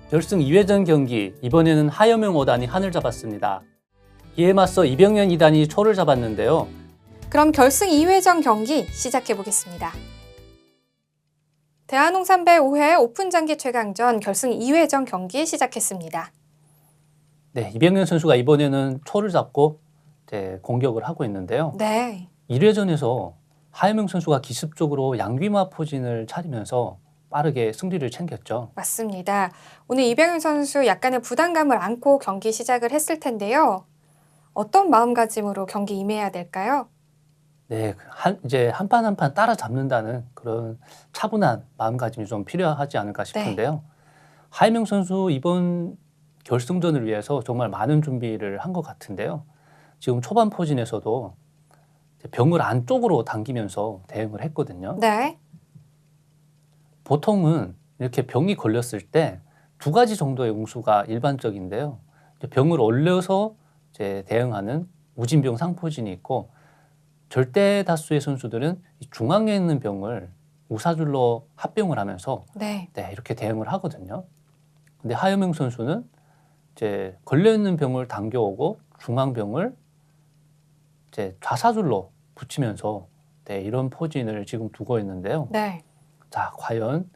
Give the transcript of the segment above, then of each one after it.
결승 2회전 경기, 이번에는 하여명 5단이 한을 잡았습니다. 이에 맞서 이병현 2단이 초를 잡았는데요. 그럼 결승 2회전 경기 시작해 보겠습니다. 대한농산배 5회 오픈장기 최강전 결승 2회전 경기 시작했습니다. 네, 이병현 선수가 이번에는 초를 잡고 공격을 하고 있는데요. 네. 1회전에서 하여명 선수가 기습적으로 양귀마 포진을 차리면서 빠르게 승리를 챙겼죠. 맞습니다. 오늘 이병현 선수 약간의 부담감을 안고 경기 시작을 했을 텐데요. 어떤 마음가짐으로 경기 임해야 될까요? 네, 이제 한 판 한 판 따라잡는다는 그런 차분한 마음가짐이 좀 필요하지 않을까 싶은데요. 하여명 선수 이번 결승전을 위해서 정말 많은 준비를 한 것 같은데요. 지금 초반 포진에서도 병을 안쪽으로 당기면서 대응을 했거든요. 네. 보통은 이렇게 병이 걸렸을 때 두 가지 정도의 웅수가 일반적인데요. 병을 올려서 대응하는 우진병 상포진이 있고, 절대 다수의 선수들은 중앙에 있는 병을 우사줄로 합병을 하면서 이렇게 대응을 하거든요. 근데 하여명 선수는 걸려 있는 병을 당겨오고 중앙병을 좌사줄로 붙이면서 이런 포진을 지금 두고 있는데요. 자, 과연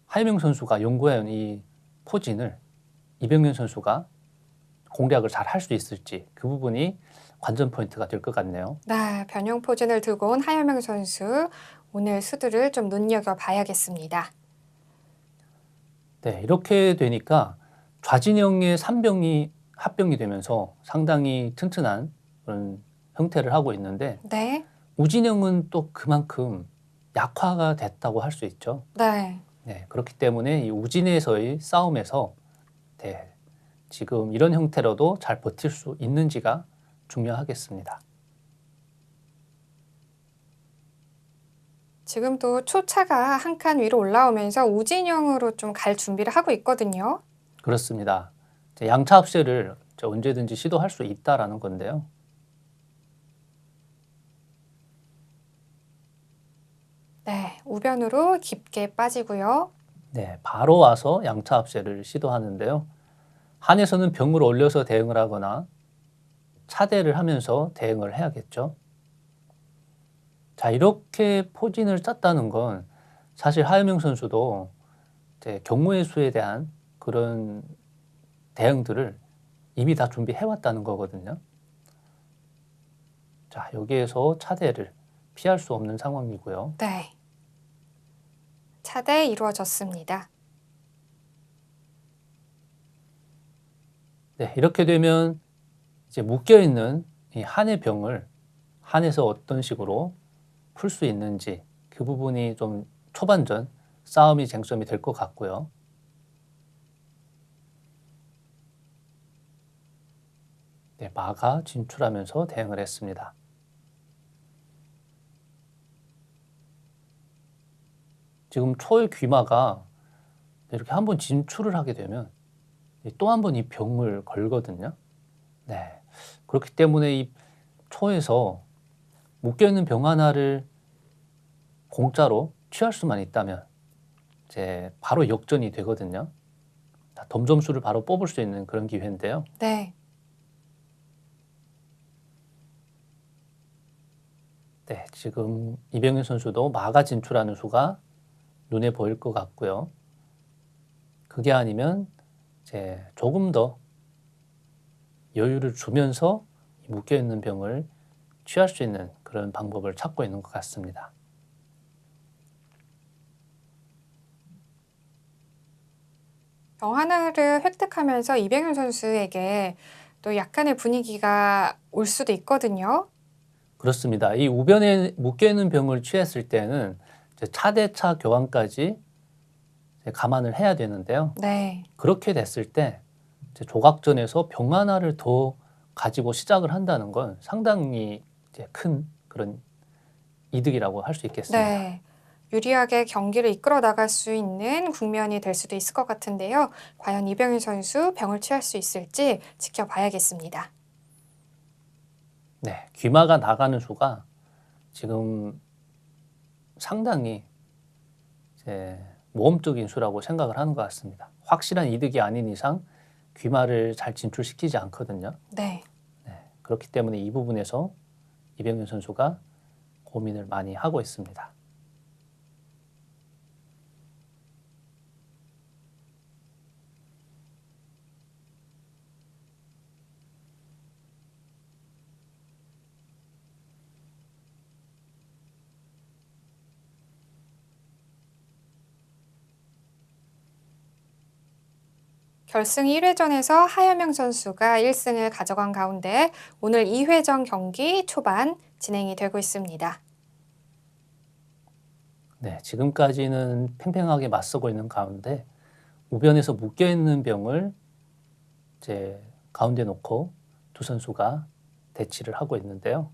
하여명 선수가 연구해온 이 포진을 이병현 선수가 공략을 잘 할 수 있을지, 그 부분이 관전 포인트가 될 것 같네요. 네, 변형 포진을 두고 온 하여명 선수, 오늘 수두를 좀 눈여겨봐야겠습니다. 네, 이렇게 되니까 좌진영의 3병이 합병이 되면서 상당히 튼튼한 그런 형태를 하고 있는데, 우진영은 또 그만큼 약화가 됐다고 할 수 있죠. 네, 그렇기 때문에 이 우진에서의 싸움에서 지금 이런 형태로도 잘 버틸 수 있는지가 중요하겠습니다. 지금도 초차가 한 칸 위로 올라오면서 우진형으로 좀 갈 준비를 하고 있거든요. 그렇습니다. 양차 합세를 언제든지 시도할 수 있다라는 건데요. 네, 우변으로 깊게 빠지고요. 네, 바로 와서 양차 합세를 시도하는데요. 한에서는 병을 올려서 대응을 하거나 차대를 하면서 대응을 해야겠죠. 자, 이렇게 포진을 짰다는 건 사실 하여명 선수도 경우의 수에 대한 그런 대응들을 이미 다 준비해왔다는 거거든요. 자, 여기에서 차대를 피할 수 없는 상황이고요. 네. 차대 이루어졌습니다. 네, 이렇게 되면 이제 묶여있는 이 한의 병을 한에서 어떤 식으로 풀 수 있는지, 그 부분이 좀 초반전 싸움이 쟁점이 될 것 같고요. 네, 마가 진출하면서 대응을 했습니다. 지금 초의 귀마가 이렇게 한번 진출을 하게 되면 또 한 번 이 병을 걸거든요. 네, 그렇기 때문에 이 초에서 묶여있는 병 하나를 공짜로 취할 수만 있다면 이제 바로 역전이 되거든요. 덤점수를 바로 뽑을 수 있는 그런 기회인데요. 네, 지금 이병현 선수도 마가 진출하는 수가 눈에 보일 것 같고요. 그게 아니면 이제 조금 더 여유를 주면서 묶여있는 병을 취할 수 있는 그런 방법을 찾고 있는 것 같습니다. 병 하나를 획득하면서 이병현 선수에게 또 약간의 분위기가 올 수도 있거든요. 그렇습니다. 이 우변에 묶여있는 병을 취했을 때는 차대차 교환까지 감안을 해야 되는데요. 그렇게 됐을 때 조각전에서 병 하나를 더 가지고 시작을 한다는 건 상당히 큰 그런 이득이라고 할 수 있겠습니다. 유리하게 경기를 이끌어 나갈 수 있는 국면이 될 수도 있을 것 같은데요. 과연 이병현 선수 병을 취할 수 있을지 지켜봐야겠습니다. 네, 귀마가 나가는 수가 지금 상당히 모험적인 수라고 생각을 하는 것 같습니다. 확실한 이득이 아닌 이상 귀마를 잘 진출시키지 않거든요. 네. 그렇기 때문에 이 부분에서 이병현 선수가 고민을 많이 하고 있습니다. 결승 1회전에서 하여명 선수가 1승을 가져간 가운데 오늘 2회전 경기 초반 진행이 되고 있습니다. 네, 지금까지는 팽팽하게 맞서고 있는 가운데 우변에서 묶여 있는 병을 이제 가운데 놓고 두 선수가 대치를 하고 있는데요.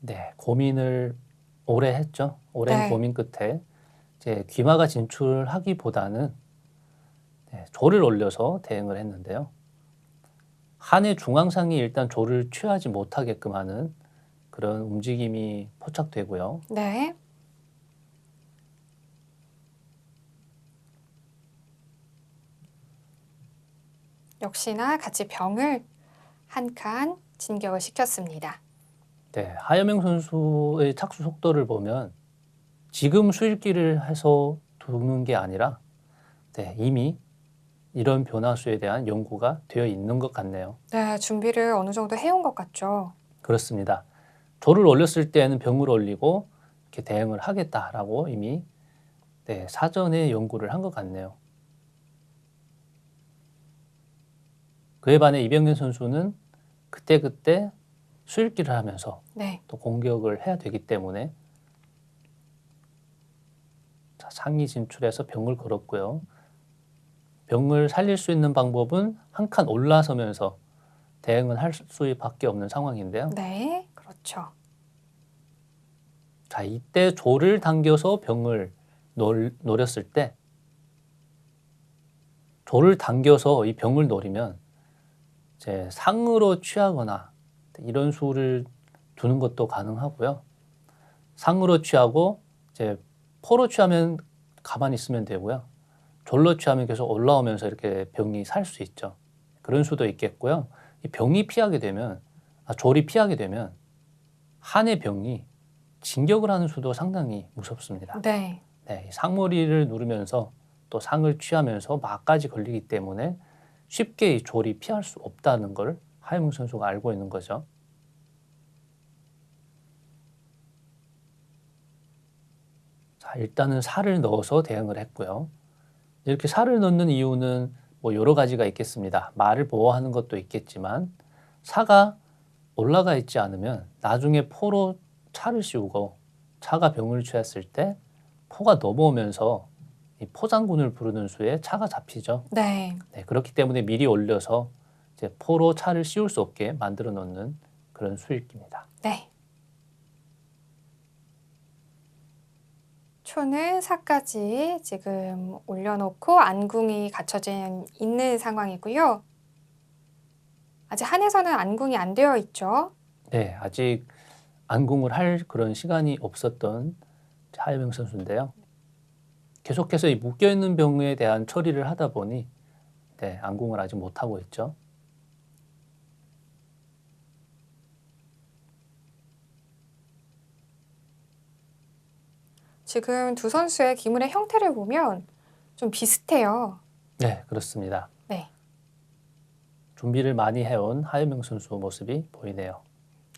네, 고민을 오래 했죠. 오랜 네. 고민 끝에 이제 귀마가 진출하기보다는 조를 올려서 대응을 했는데요. 한의 중앙상이 일단 조를 취하지 못하게끔 하는 그런 움직임이 포착되고요. 네. 역시나 같이 병을 한 칸 진격을 시켰습니다. 네, 하여명 선수의 착수 속도를 보면 지금 수일기를 해서 두는 게 아니라 이미 이런 변화수에 대한 연구가 되어 있는 것 같네요. 네, 준비를 어느 정도 해온 것 같죠. 그렇습니다. 조를 올렸을 때에는 병을 올리고 이렇게 대응을 하겠다라고 이미 사전에 연구를 한 것 같네요. 그에 반해 이병현 선수는 그때그때 수일기를 하면서 네. 또 공격을 해야 되기 때문에 상위 진출해서 병을 걸었고요. 병을 살릴 수 있는 방법은 한 칸 올라서면서 대응은 할 수밖에 없는 상황인데요. 네, 그렇죠. 자, 이때 조를 당겨서 병을 노렸을 때 조를 당겨서 이 병을 노리면 이제 상으로 취하거나 이런 수를 두는 것도 가능하고요. 상으로 취하고 이제 포로 취하면 가만히 있으면 되고요. 졸로 취하면 계속 올라오면서 이렇게 병이 살 수 있죠. 그런 수도 있겠고요. 이 병이 피하게 되면 졸이 피하게 되면 한의 병이 진격을 하는 수도 상당히 무섭습니다. 네. 네, 상머리를 누르면서 또 상을 취하면서 막까지 걸리기 때문에 쉽게 이 졸이 피할 수 없다는 걸 하여명 선수가 알고 있는 거죠. 자, 일단은 살을 넣어서 대응을 했고요. 이렇게 살을 넣는 이유는 뭐 여러 가지가 있겠습니다. 말을 보호하는 것도 있겠지만 사가 올라가 있지 않으면 나중에 포로 차를 씌우고 차가 병을 취했을 때 포가 넘어오면서 이 포장군을 부르는 수에 차가 잡히죠. 네. 그렇기 때문에 미리 올려서 이제 포로 차를 씌울 수 없게 만들어 놓는 그런 수일기입니다. 네. 초는 사까지 지금 올려놓고 안궁이 갖춰져 있는 상황이고요. 아직 한에서는 안궁이 안 되어 있죠. 네, 아직 안궁을 할 그런 시간이 없었던 하여명 선수인데요. 계속해서 이 묶여있는 병에 대한 처리를 하다 보니 안궁을 아직 못하고 있죠. 지금 두 선수의 기물의 형태를 보면 좀 비슷해요. 네, 그렇습니다. 네. 준비를 많이 해온 하여명 선수 모습이 보이네요.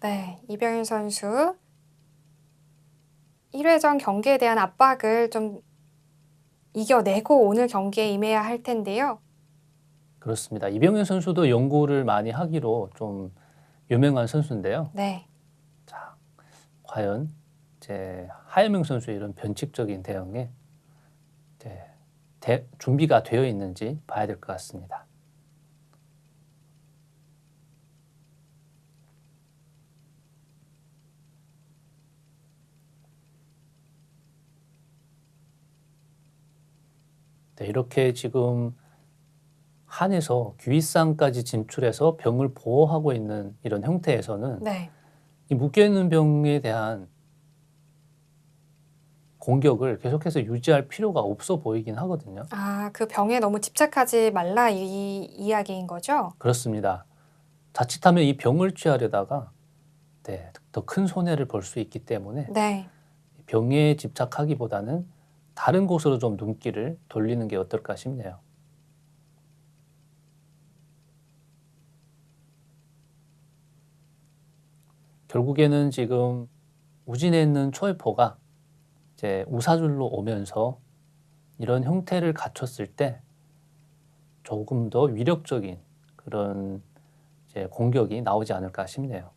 네, 이병현 선수 1회전 경기에 대한 압박을 좀 이겨내고 오늘 경기에 임해야 할 텐데요. 그렇습니다. 이병현 선수도 연구를 많이 하기로 좀 유명한 선수인데요. 네. 자, 과연 이제 하여명 선수의 이런 변칙적인 대응에 준비가 되어 있는지 봐야 될 것 같습니다. 이렇게 지금 한에서 귀상까지 진출해서 병을 보호하고 있는 이런 형태에서는 네. 이 묶여 있는 병에 대한 공격을 계속해서 유지할 필요가 없어 보이긴 하거든요. 아, 그 병에 너무 집착하지 말라 이 이야기인 거죠? 그렇습니다. 자칫하면 이 병을 취하려다가 더 큰 손해를 볼 수 있기 때문에 네. 병에 집착하기보다는 다른 곳으로 좀 눈길을 돌리는 게 어떨까 싶네요. 결국에는 지금 우진에 있는 초회포가 이제 우사줄로 오면서 이런 형태를 갖췄을 때 조금 더 위력적인 그런 이제 공격이 나오지 않을까 싶네요.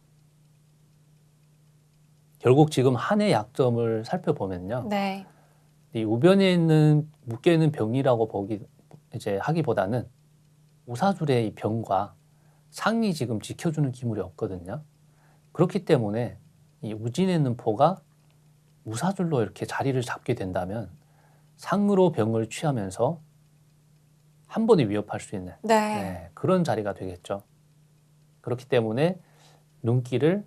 결국 지금 한의 약점을 살펴보면요. 네. 이 우변에 있는 묶여 있는 병이라고 하기보다는 우사줄의 이 병과 상이 지금 지켜주는 기물이 없거든요. 그렇기 때문에 이 우진에 있는 포가 우사줄로 이렇게 자리를 잡게 된다면 상으로 병을 취하면서 한 번에 위협할 수 있는 네. 그런 자리가 되겠죠. 그렇기 때문에 눈길을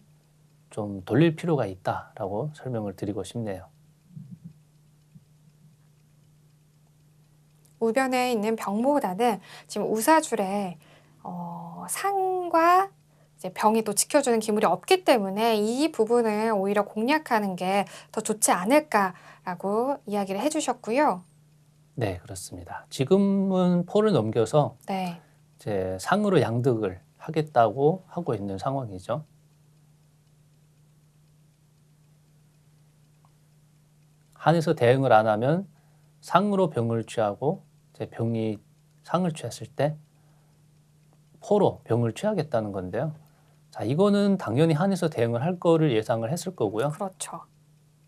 좀 돌릴 필요가 있다라고 설명을 드리고 싶네요. 우변에 있는 병보다는 지금 우사줄에 상과 이제 병이 또 지켜주는 기물이 없기 때문에 이 부분을 오히려 공략하는 게 더 좋지 않을까라고 이야기를 해주셨고요. 네, 그렇습니다. 지금은 포를 넘겨서 네. 이제 상으로 양득을 하겠다고 하고 있는 상황이죠. 한에서 대응을 안 하면 상으로 병을 취하고 이제 병이 상을 취했을 때 포로 병을 취하겠다는 건데요. 자, 이거는 당연히 한에서 대응을 할 거를 예상을 했을 거고요. 그렇죠.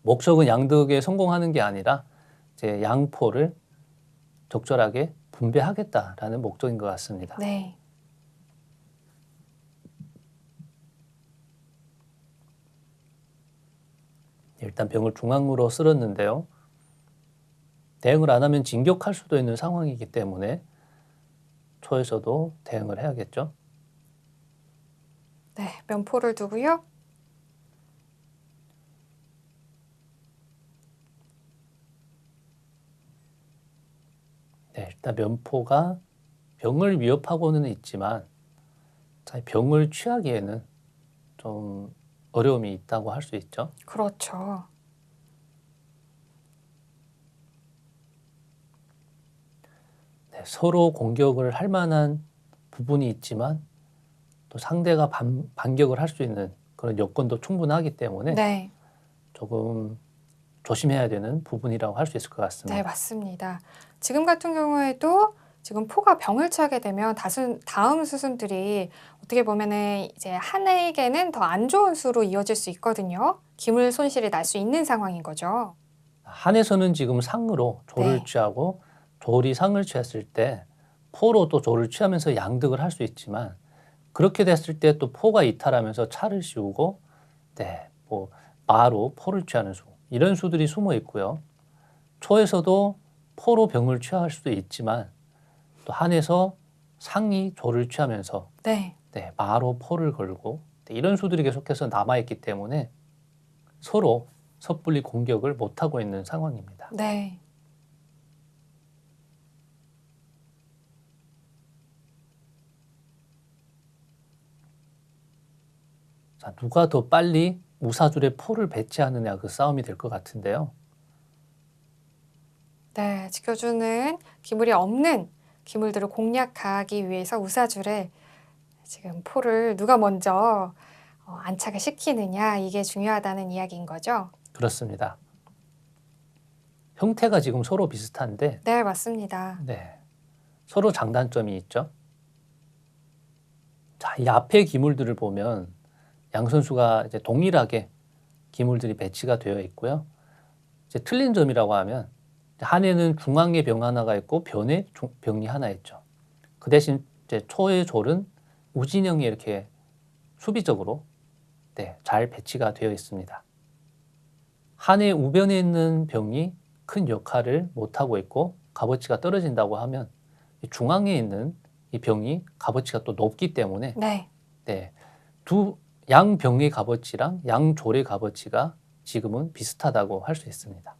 목적은 양득에 성공하는 게 아니라 이제 양포를 적절하게 분배하겠다라는 목적인 것 같습니다. 네. 일단 병을 중앙으로 쓸었는데요. 대응을 안 하면 진격할 수도 있는 상황이기 때문에 초에서도 대응을 해야겠죠. 네. 면포를 두고요. 네, 일단 면포가 병을 위협하고는 있지만 병을 취하기에는 좀 어려움이 있다고 할 수 있죠. 그렇죠. 네, 서로 공격을 할 만한 부분이 있지만 또 상대가 반격을 할 수 있는 그런 여건도 충분하기 때문에 네. 조금 조심해야 되는 부분이라고 할 수 있을 것 네, 같습니다. 맞습니다. 지금 같은 경우에도 지금 포가 병을 취하게 되면 다음 수순들이 어떻게 보면은 이제 한에게는 더 안 좋은 수로 이어질 수 있거든요. 기물 손실이 날 수 있는 상황인 거죠. 한에서는 지금 상으로 조를 네. 취하고 조리 상을 취했을 때 포로 또 조를 취하면서 양득을 할 수 있지만 그렇게 됐을 때 또 포가 이탈하면서 차를 씌우고 뭐 마로 포를 취하는 수 이런 수들이 숨어 있고요. 초에서도 포로 병을 취할 수도 있지만 또 한에서 상이 조를 취하면서 네. 마로 포를 걸고 이런 수들이 계속해서 남아있기 때문에 서로 섣불리 공격을 못하고 있는 상황입니다. 네. 자, 누가 더 빨리 우사줄에 포를 배치하느냐 그 싸움이 될 것 같은데요. 네. 지켜주는 기물이 없는 기물들을 공략하기 위해서 우사줄에 지금 포를 누가 먼저 안착을 시키느냐 이게 중요하다는 이야기인 거죠. 그렇습니다. 형태가 지금 서로 비슷한데 네, 맞습니다. 서로 장단점이 있죠. 자, 이 앞에 기물들을 보면 양 선수가 이제 동일하게 기물들이 배치가 되어 있고요. 이제 틀린 점이라고 하면 한에는 중앙에 병 하나가 있고 변에 병이 하나 있죠. 그 대신 이제 초의 졸은 우진형이 이렇게 수비적으로 잘 배치가 되어 있습니다. 한의 우변에 있는 병이 큰 역할을 못하고 있고 값어치가 떨어진다고 하면 중앙에 있는 이 병이 값어치가 또 높기 때문에 네. 두 양병의 값어치랑 양졸의 값어치가 지금은 비슷하다고 할 수 있습니다.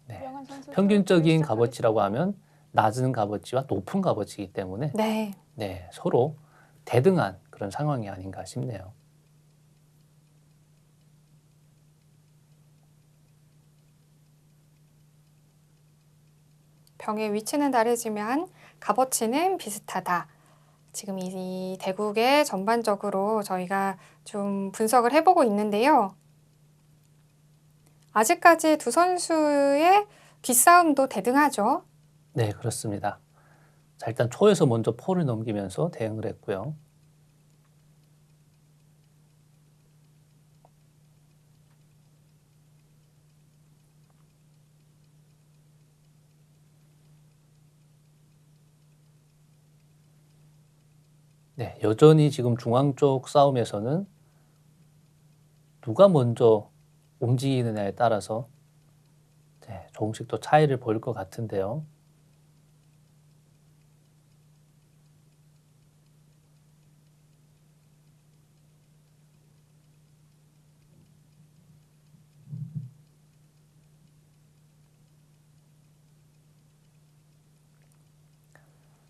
네. 유영환 선수 평균적인 시작하겠습니다. 값어치라고 하면 낮은 값어치와 높은 값어치이기 때문에 네. 네, 서로 대등한 그런 상황이 아닌가 싶네요. 병의 위치는 다르지만 값어치는 비슷하다. 지금 이 대국의 전반적으로 저희가 좀 분석을 해보고 있는데요. 아직까지 두 선수의 기싸움도 대등하죠. 네, 그렇습니다. 자, 일단 초에서 먼저 포를 넘기면서 대응을 했고요. 네, 여전히 지금 중앙 쪽 싸움에서는 누가 먼저 움직이느냐에 따라서 네, 조금씩 또 차이를 보일 것 같은데요.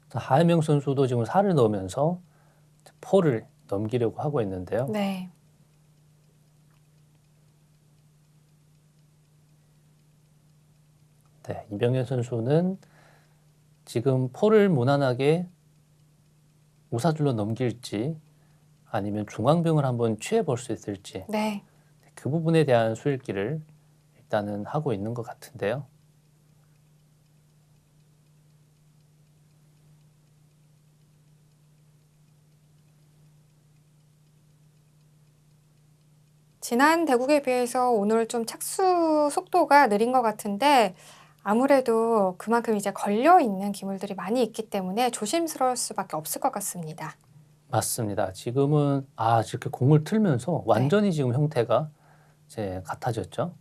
자, 하현명 선수도 지금 살을 넣으면서 포를 넘기려고 하고 있는데요. 네. 네, 이병현 선수는 지금 포를 무난하게 우사줄로 넘길지 아니면 중앙병을 한번 취해 볼 수 있을지 네. 그 부분에 대한 수일기를 일단은 하고 있는 것 같은데요. 지난 대국에 비해서 오늘 좀 착수 속도가 느린 것 같은데 아무래도 그만큼 이제 걸려 있는 기물들이 많이 있기 때문에 조심스러울 수밖에 없을 것 같습니다. 맞습니다. 지금은 이렇게 공을 틀면서 완전히 지금 형태가 이제 같아졌죠.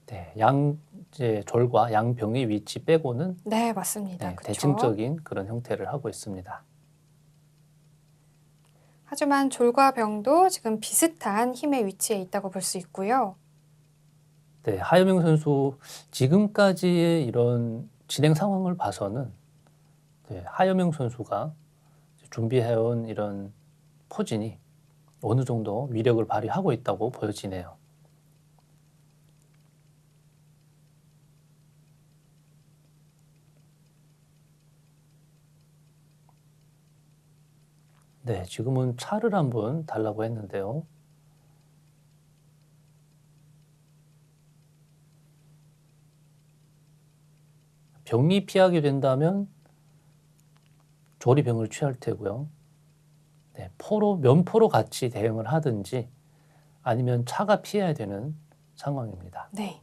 네, 이제 졸과 양병의 위치 빼고는 네, 맞습니다. 네, 그쵸? 대칭적인 그런 형태를 하고 있습니다. 하지만 졸과 병도 지금 비슷한 힘의 위치에 있다고 볼 수 있고요. 네, 하여명 선수 지금까지의 이런 진행 상황을 봐서는 네, 하여명 선수가 준비해온 이런 포진이 어느 정도 위력을 발휘하고 있다고 보여지네요. 네, 지금은 차를 한번 달라고 했는데요. 병이 피하게 된다면 조리 병을 취할 테고요. 네, 면포로 같이 대응을 하든지 아니면 차가 피해야 되는 상황입니다. 네.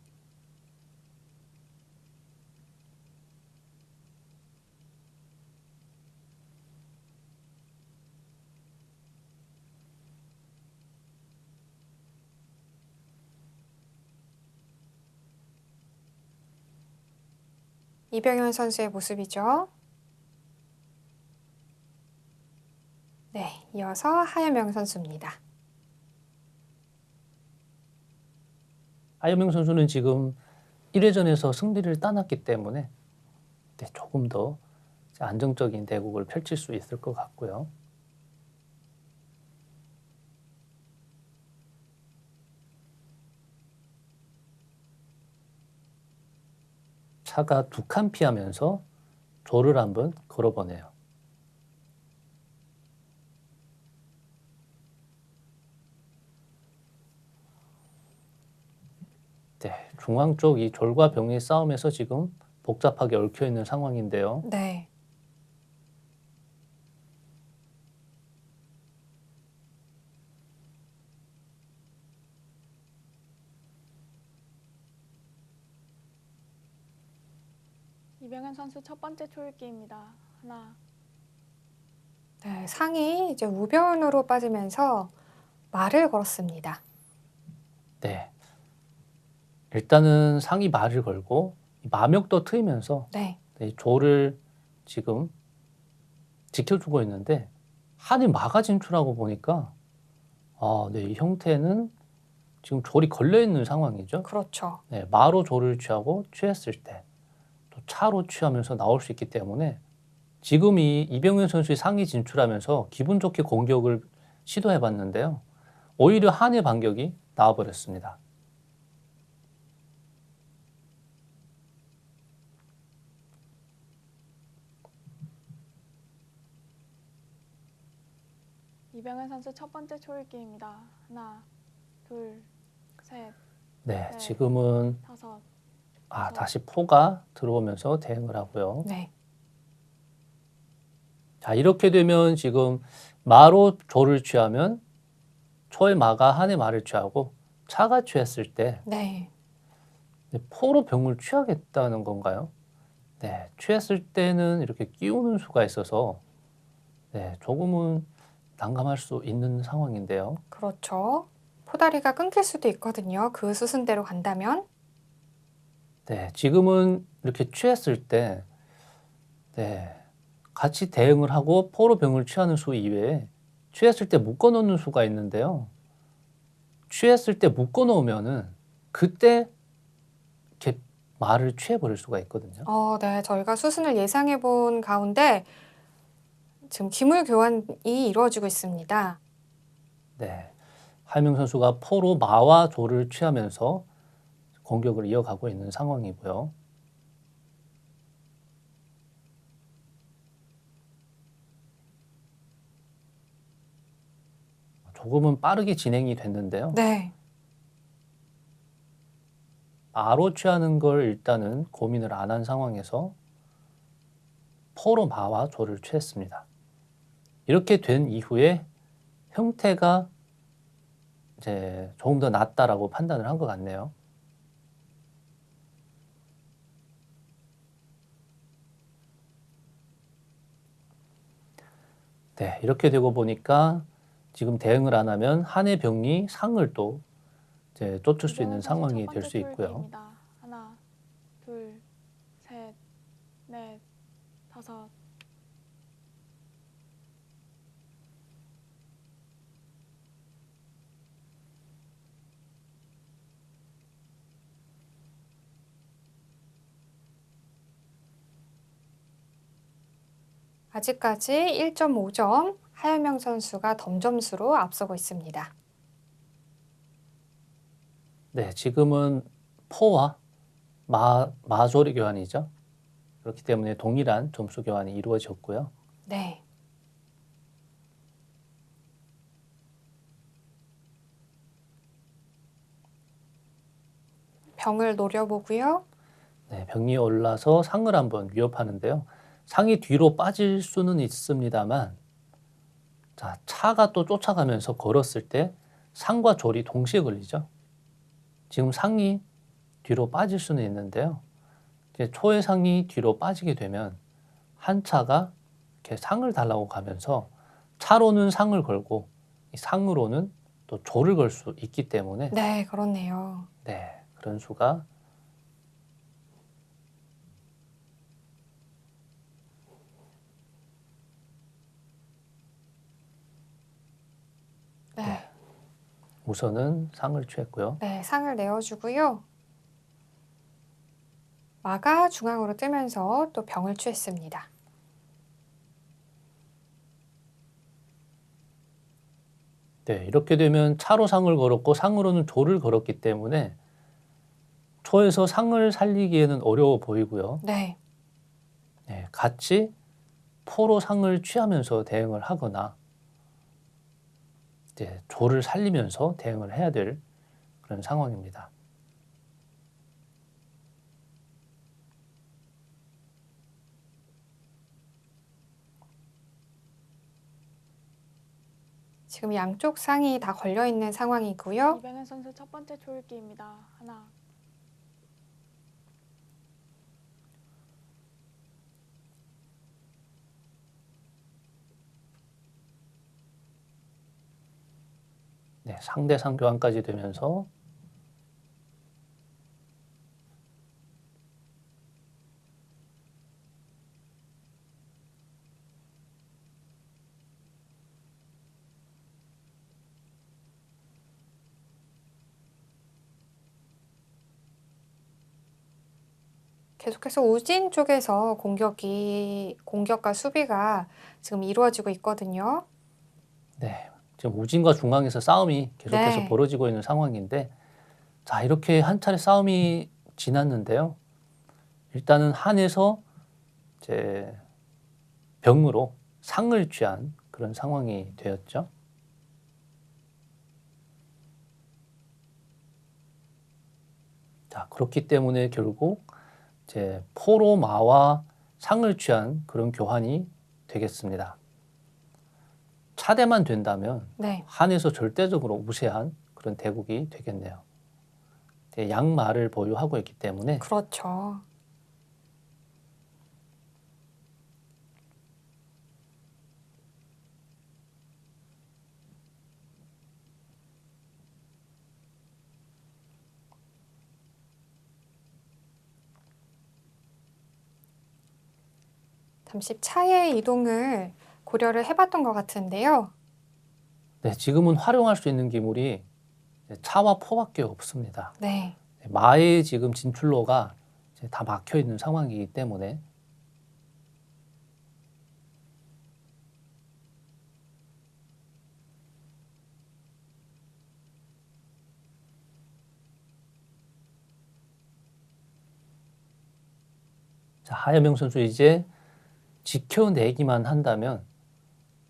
이병현 선수의 모습이죠. 네, 이어서 하여명 선수입니다. 하여명 선수는 지금 1회전에서 승리를 따놨기 때문에 네, 조금 더 안정적인 대국을 펼칠 수 있을 것 같고요. 차가 두 칸 피하면서 조를 한번 걸어보네요. 네, 중앙 쪽 이 졸과 병의 싸움에서 지금 복잡하게 얽혀 있는 상황인데요. 네. 이병현 선수 첫 번째 초읽기입니다. 하나, 네, 상이 이제 우변으로 빠지면서 말을 걸었습니다. 네, 일단은 상이 말을 걸고 마명도 트이면서 네. 이 조를 지금 지켜주고 있는데 한이 마가 진출하고 보니까 네, 이 형태는 지금 졸이 걸려 있는 상황이죠. 그렇죠. 네, 마로 졸을 취하고 취했을 때 또 차로 취하면서 나올 수 있기 때문에 지금 이 이병현 선수의 상이 진출하면서 기분 좋게 공격을 시도해 봤는데요. 오히려 한의 반격이 나와버렸습니다. 이병현 선수 첫 번째 초읽기입니다. 하나, 둘, 셋, 네, 네. 지금은 다섯. 다시 포가 들어오면서 대응을 하고요. 네. 자, 이렇게 되면 지금 마로 조를 취하면 초의 마가 한의 마를 취하고 차가 취했을 때 네. 포로 병을 취하겠다는 건가요? 네, 취했을 때는 이렇게 끼우는 수가 있어서 네, 조금은 난감할 수 있는 상황인데요. 그렇죠. 포다리가 끊길 수도 있거든요. 그 수순대로 간다면. 네, 지금은 이렇게 취했을 때 네, 같이 대응을 하고 포로 병을 취하는 수 이외에 취했을 때 묶어 놓는 수가 있는데요. 취했을 때 묶어 놓으면은 그때 이렇게 말을 취해 버릴 수가 있거든요. 네. 저희가 수순을 예상해 본 가운데 지금 기물 교환이 이루어지고 있습니다. 네. 하이명 선수가 포로 마와 조를 취하면서 공격을 이어가고 있는 상황이고요. 조금은 빠르게 진행이 됐는데요. 네. 마로 취하는 걸 일단은 고민을 안 한 상황에서 포로 마와 조를 취했습니다. 이렇게 된 이후에 형태가 이제 조금 더 낫다라고 판단을 한 것 같네요. 네, 이렇게 되고 보니까 지금 대응을 안 하면 한의 병이 상을 또 이제 쫓을 수 있는 이병현 선수 상황이 첫 될 번째 수 있고요. 초읽기입니다. 하나, 둘, 셋, 넷, 다섯. 아직까지 1.5점 하여명 선수가 덤점수로 앞서고 있습니다. 네, 지금은 포와 마조리 교환이죠. 그렇기 때문에 동일한 점수 교환이 이루어졌고요. 네. 병을 노려보고요. 네, 병이 올라서 상을 한번 위협하는데요. 상이 뒤로 빠질 수는 있습니다만, 자, 차가 또 쫓아가면서 걸었을 때 상과 졸이 동시에 걸리죠. 지금 상이 뒤로 빠질 수는 있는데요. 이제 초의 상이 뒤로 빠지게 되면 한 차가 이렇게 상을 달라고 가면서 차로는 상을 걸고 이 상으로는 또 조를 걸 수 있기 때문에 네, 그렇네요. 네, 그런 수가 네. 우선은 상을 취했고요. 네, 상을 내어주고요. 마가 중앙으로 뜨면서 또 병을 취했습니다. 네, 이렇게 되면 차로 상을 걸었고 상으로는 조를 걸었기 때문에 초에서 상을 살리기에는 어려워 보이고요. 네. 네, 같이 포로 상을 취하면서 대응을 하거나 이제 조를 살리면서 대응을 해야 될 그런 상황입니다. 지금 양쪽 상이 다 걸려 있는 상황이고요. 이병현 선수 첫 번째 초읽기입니다. 하나, 네, 상대 상 교환까지 되면서 계속해서 우진 쪽에서 공격과 수비가 지금 이루어지고 있거든요. 네, 지금 우진과 중앙에서 싸움이 계속해서 네. 벌어지고 있는 상황인데, 자, 이렇게 한 차례 싸움이 지났는데요. 일단은 한에서 이제 병으로 상을 취한 그런 상황이 되었죠. 자, 그렇기 때문에 결국 이제 포로 마와 상을 취한 그런 교환이 되겠습니다. 차대만 된다면 네. 한에서 절대적으로 우세한 그런 대국이 되겠네요. 양마를 보유하고 있기 때문에. 그렇죠. 잠시 차의 이동을 고려를 해봤던 것 같은데요. 네, 지금은 활용할 수 있는 기물이 차와 포밖에 없습니다. 네. 마의 지금 진출로가 이제 다 막혀 있는 상황이기 때문에. 자, 하여명 선수 이제 지켜내기만 한다면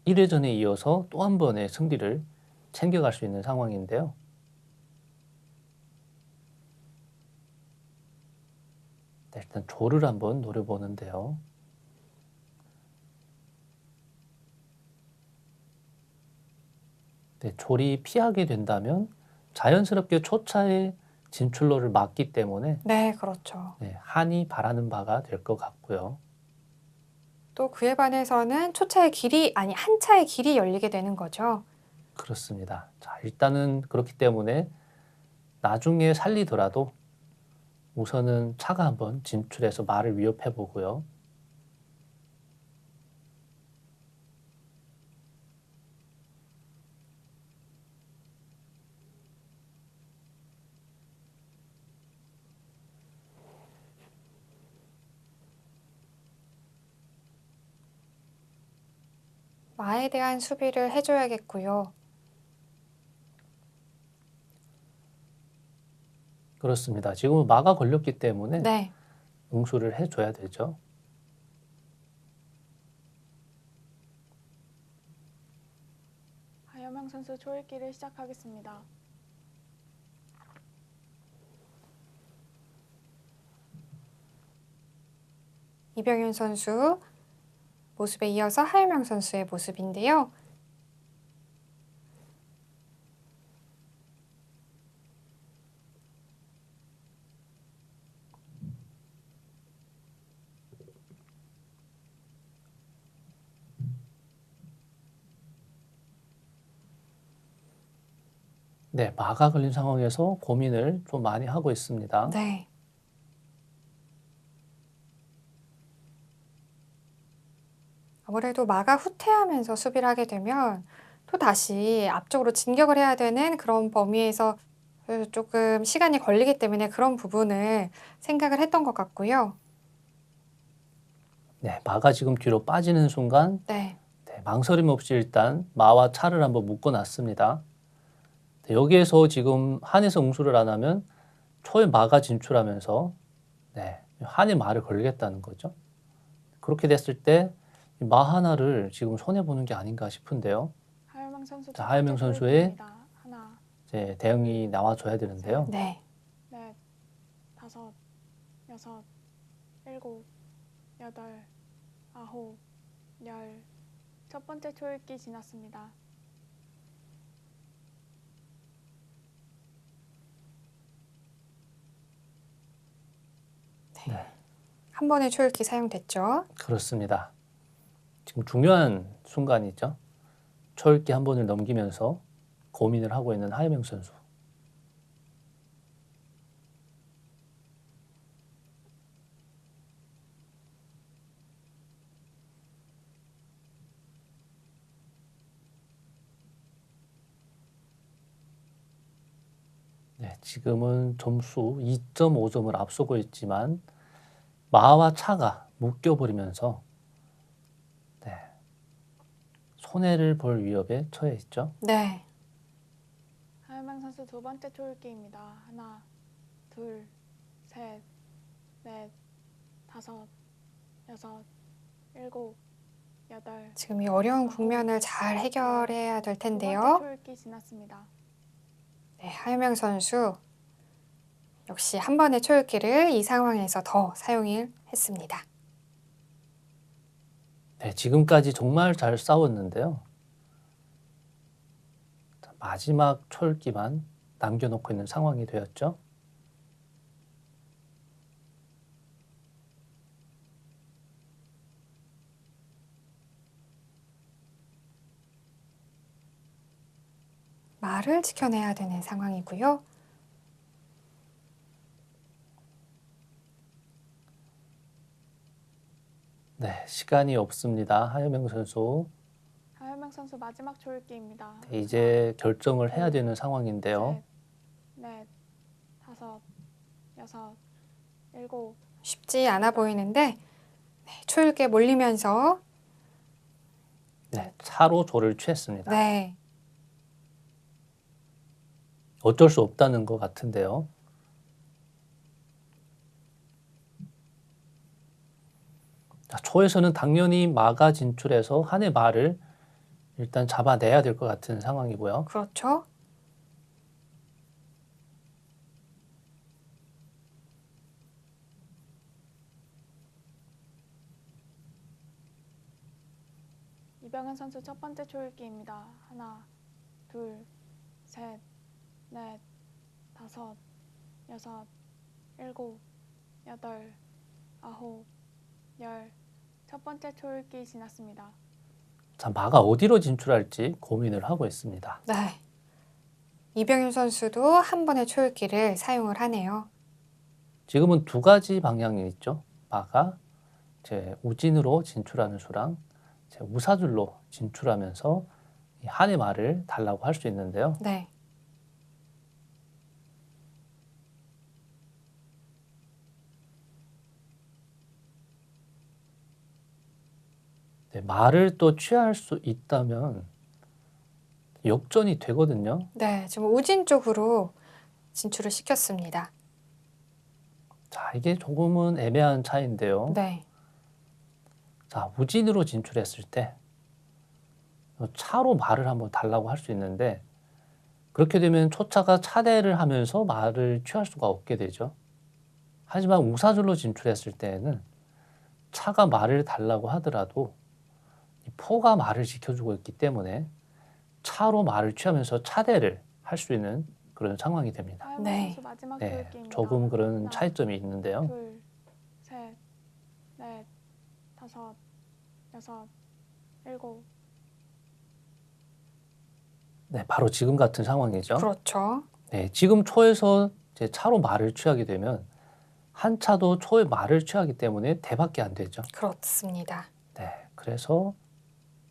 1회전에 이어서 또 한 번의 승리를 챙겨갈 수 있는 상황인데요. 네, 일단 조를 한번 노려보는데요. 네, 조리 피하게 된다면 자연스럽게 초차의 진출로를 막기 때문에 네, 그렇죠. 네, 한이 바라는 바가 될 것 같고요. 또 그에 반해서는 한 차의 길이 열리게 되는 거죠. 그렇습니다. 자, 일단은 그렇기 때문에 나중에 살리더라도 우선은 차가 한번 진출해서 말을 위협해 보고요. 마에 대한 수비를 해줘야겠고요. 그렇습니다. 지금은 마가 걸렸기 때문에 네. 응수를 해줘야 되죠. 하여명 선수 초읽기를 시작하겠습니다. 이병윤 선수 모습에 이어서 하여명 선수의 모습인데요. 네, 마가 걸린 상황에서 고민을 좀 많이 하고 있습니다. 네. 아무래도 마가 후퇴하면서 수비를 하게 되면 또 다시 앞쪽으로 진격을 해야 되는 그런 범위에서 조금 시간이 걸리기 때문에 그런 부분을 생각을 했던 것 같고요. 네, 마가 지금 뒤로 빠지는 순간 네. 네, 망설임 없이 일단 마와 차를 한번 묶어놨습니다. 네, 여기에서 지금 한에서 응수를 안 하면 초에 마가 진출하면서 네, 한에 말을 걸겠다는 거죠. 그렇게 됐을 때 마 하나를 지금 손해보는 게 아닌가 싶은데요. 하여명 선수 자, 첫 하여명 번째 선수의 초읽기입니다. 하나, 이제 대응이 나와줘야 되는데요. 네. 넷, 다섯, 여섯, 일곱, 여덟, 아홉, 열. 첫 번째 초읽기 지났습니다. 한 번의 초읽기 사용됐죠. 그렇습니다. 지금 중요한 순간이죠. 초읽기 한 번을 넘기면서 고민을 하고 있는 하여명 선수. 네, 지금은 점수 2.5점을 앞서고 있지만 마와 차가 묶여버리면서 네, 손해를 볼 위협에 처해 있죠. 네. 하현명 선수 두 번째 초읽기입니다. 하나, 둘, 셋, 넷, 다섯, 여섯, 일곱, 여덟. 지금 이 어려운 국면을 잘 해결해야 될 두 번째 텐데요. 초읽기 지났습니다. 네, 하유명 선수 역시 한 번의 초읽기를 이 상황에서 더 사용을 했습니다. 네, 지금까지 정말 잘 싸웠는데요. 자, 마지막 초읽기만 남겨놓고 있는 상황이 되었죠. 말을 지켜내야 되는 상황이고요. 네, 시간이 없습니다. 하여명 선수. 하현명 선수 마지막 초읽기입니다. 네, 이제 결정을 해야 되는 상황인데요. 셋, 넷, 다섯, 여섯, 일곱. 쉽지 않아 보이는데 네, 초읽기에 몰리면서 네, 차로 조를 취했습니다. 네, 어쩔 수 없다는 것 같은데요. 자, 초에서는 당연히 마가 진출해서 한의 말을 일단 잡아내야 될 것 같은 상황이고요. 그렇죠. 이병현 선수 첫 번째 초읽기입니다. 하나, 둘, 셋, 넷, 다섯, 여섯, 일곱, 여덟, 아홉, 열. 첫 번째 초읽기 지났습니다. 자, 마가 어디로 진출할지 고민을 하고 있습니다. 네. 이병윤 선수도 한 번의 초읽기를 사용을 하네요. 지금은 두 가지 방향이 있죠. 마가 제 우진으로 진출하는 수랑 제 우사줄로 진출하면서 이 한의 말을 달라고 할 수 있는데요. 네. 네, 말을 또 취할 수 있다면 역전이 되거든요. 네, 지금 우진 쪽으로 진출을 시켰습니다. 자, 이게 조금은 애매한 차이인데요. 네. 자, 우진으로 진출했을 때 차로 말을 한번 달라고 할 수 있는데 그렇게 되면 초차가 차대를 하면서 말을 취할 수가 없게 되죠. 하지만 우사줄로 진출했을 때에는 차가 말을 달라고 하더라도 이 포가 말을 지켜주고 있기 때문에 차로 말을 취하면서 차대를 할 수 있는 그런 상황이 됩니다. 하현명 네. 선수 마지막 네, 초읽기입니다. 조금 그런 하나, 차이점이 있는데요. 둘, 셋, 넷, 다섯, 여섯, 일곱. 네, 바로 지금 같은 상황이죠. 그렇죠. 네, 지금 초에서 이제 차로 말을 취하게 되면 한 차도 초에 말을 취하기 때문에 대밖에 안 되죠. 그렇습니다. 네, 그래서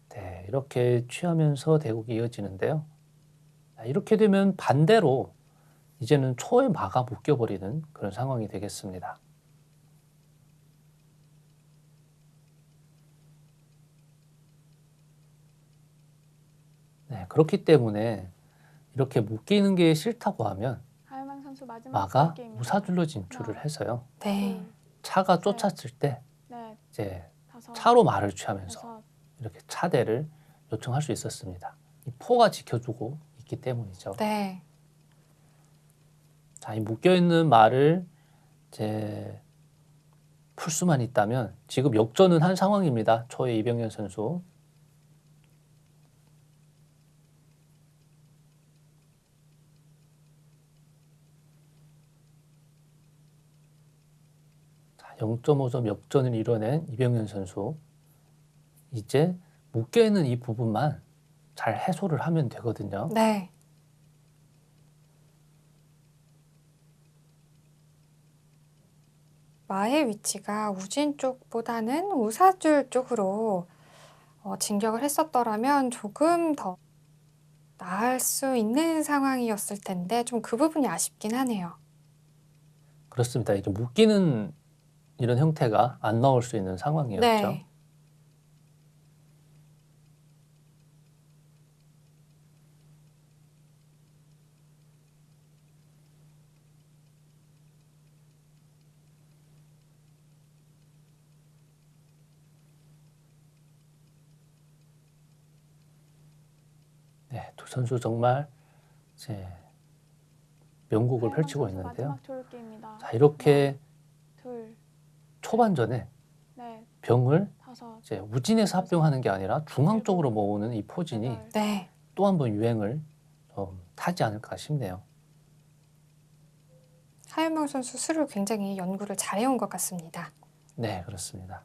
네, 이렇게 취하면서 대국이 이어지는데요. 자, 이렇게 되면 반대로 이제는 초에 마가 묶여버리는 그런 상황이 되겠습니다. 네, 그렇기 때문에 이렇게 묶이는 게 싫다고 하면 하현명 선수 마지막 마가 초읽기입니다. 우사줄로 진출을 하나, 해서요. 네. 둘, 차가 셋, 쫓았을 때 넷, 이제 다섯, 차로 말을 취하면서 여섯. 이렇게 차대를 요청할 수 있었습니다. 이 포가 지켜주고 있기 때문이죠. 네. 자, 이 묶여있는 말을 이제 풀 수만 있다면 지금 역전은 한 상황입니다. 초의 이병현 선수. 자, 0.5점 역전을 이뤄낸 이병현 선수. 이제 묶여있는 이 부분만 잘 해소를 하면 되거든요. 네. 마의 위치가 우진 쪽보다는 우사줄 쪽으로 진격을 했었더라면 조금 더 나을 수 있는 상황이었을 텐데 좀 그 부분이 아쉽긴 하네요. 그렇습니다. 이제 묶이는 이런 형태가 안 나올 수 있는 상황이었죠. 네. 네, 두 선수 정말 이제 명곡을 하영남 펼치고 선수 있는데요. 마지막 초읽기입니다. 자, 이렇게 둘, 초반전에 넷, 병을 다섯, 이제 우진에서 합병하는 게 아니라 중앙 일곱, 쪽으로 모으는 이 포진이 여덟, 네. 또 한 번 유행을 좀 타지 않을까 싶네요. 하현명 선수 수를 굉장히 연구를 잘해온 것 같습니다. 네, 그렇습니다.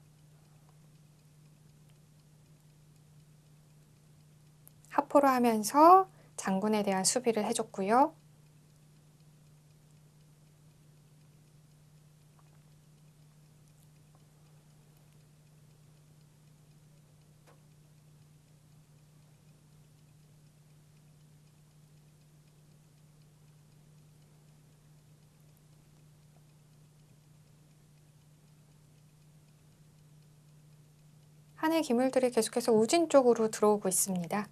하포로 하면서 장군에 대한 수비를 해줬고요. 한해 기물들이 계속해서 우진 쪽으로 들어오고 있습니다.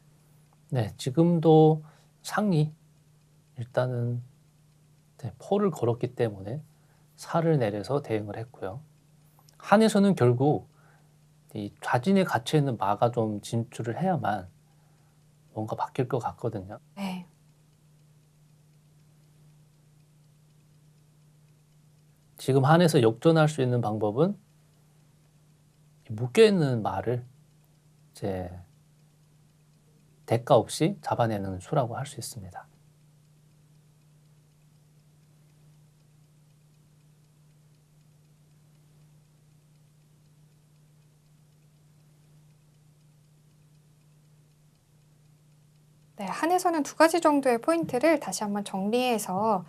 네, 지금도 상이 일단은 네, 포를 걸었기 때문에 살을 내려서 대응을 했고요. 한에서는 결국 이 좌진에 갇혀 있는 마가 좀 진출을 해야만 뭔가 바뀔 것 같거든요. 네. 지금 한에서 역전할 수 있는 방법은 묶여 있는 말을 이제 대가 없이 잡아내는 수라고 할 수 있습니다. 네, 한에서는 두 가지 정도의 포인트를 다시 한번 정리해서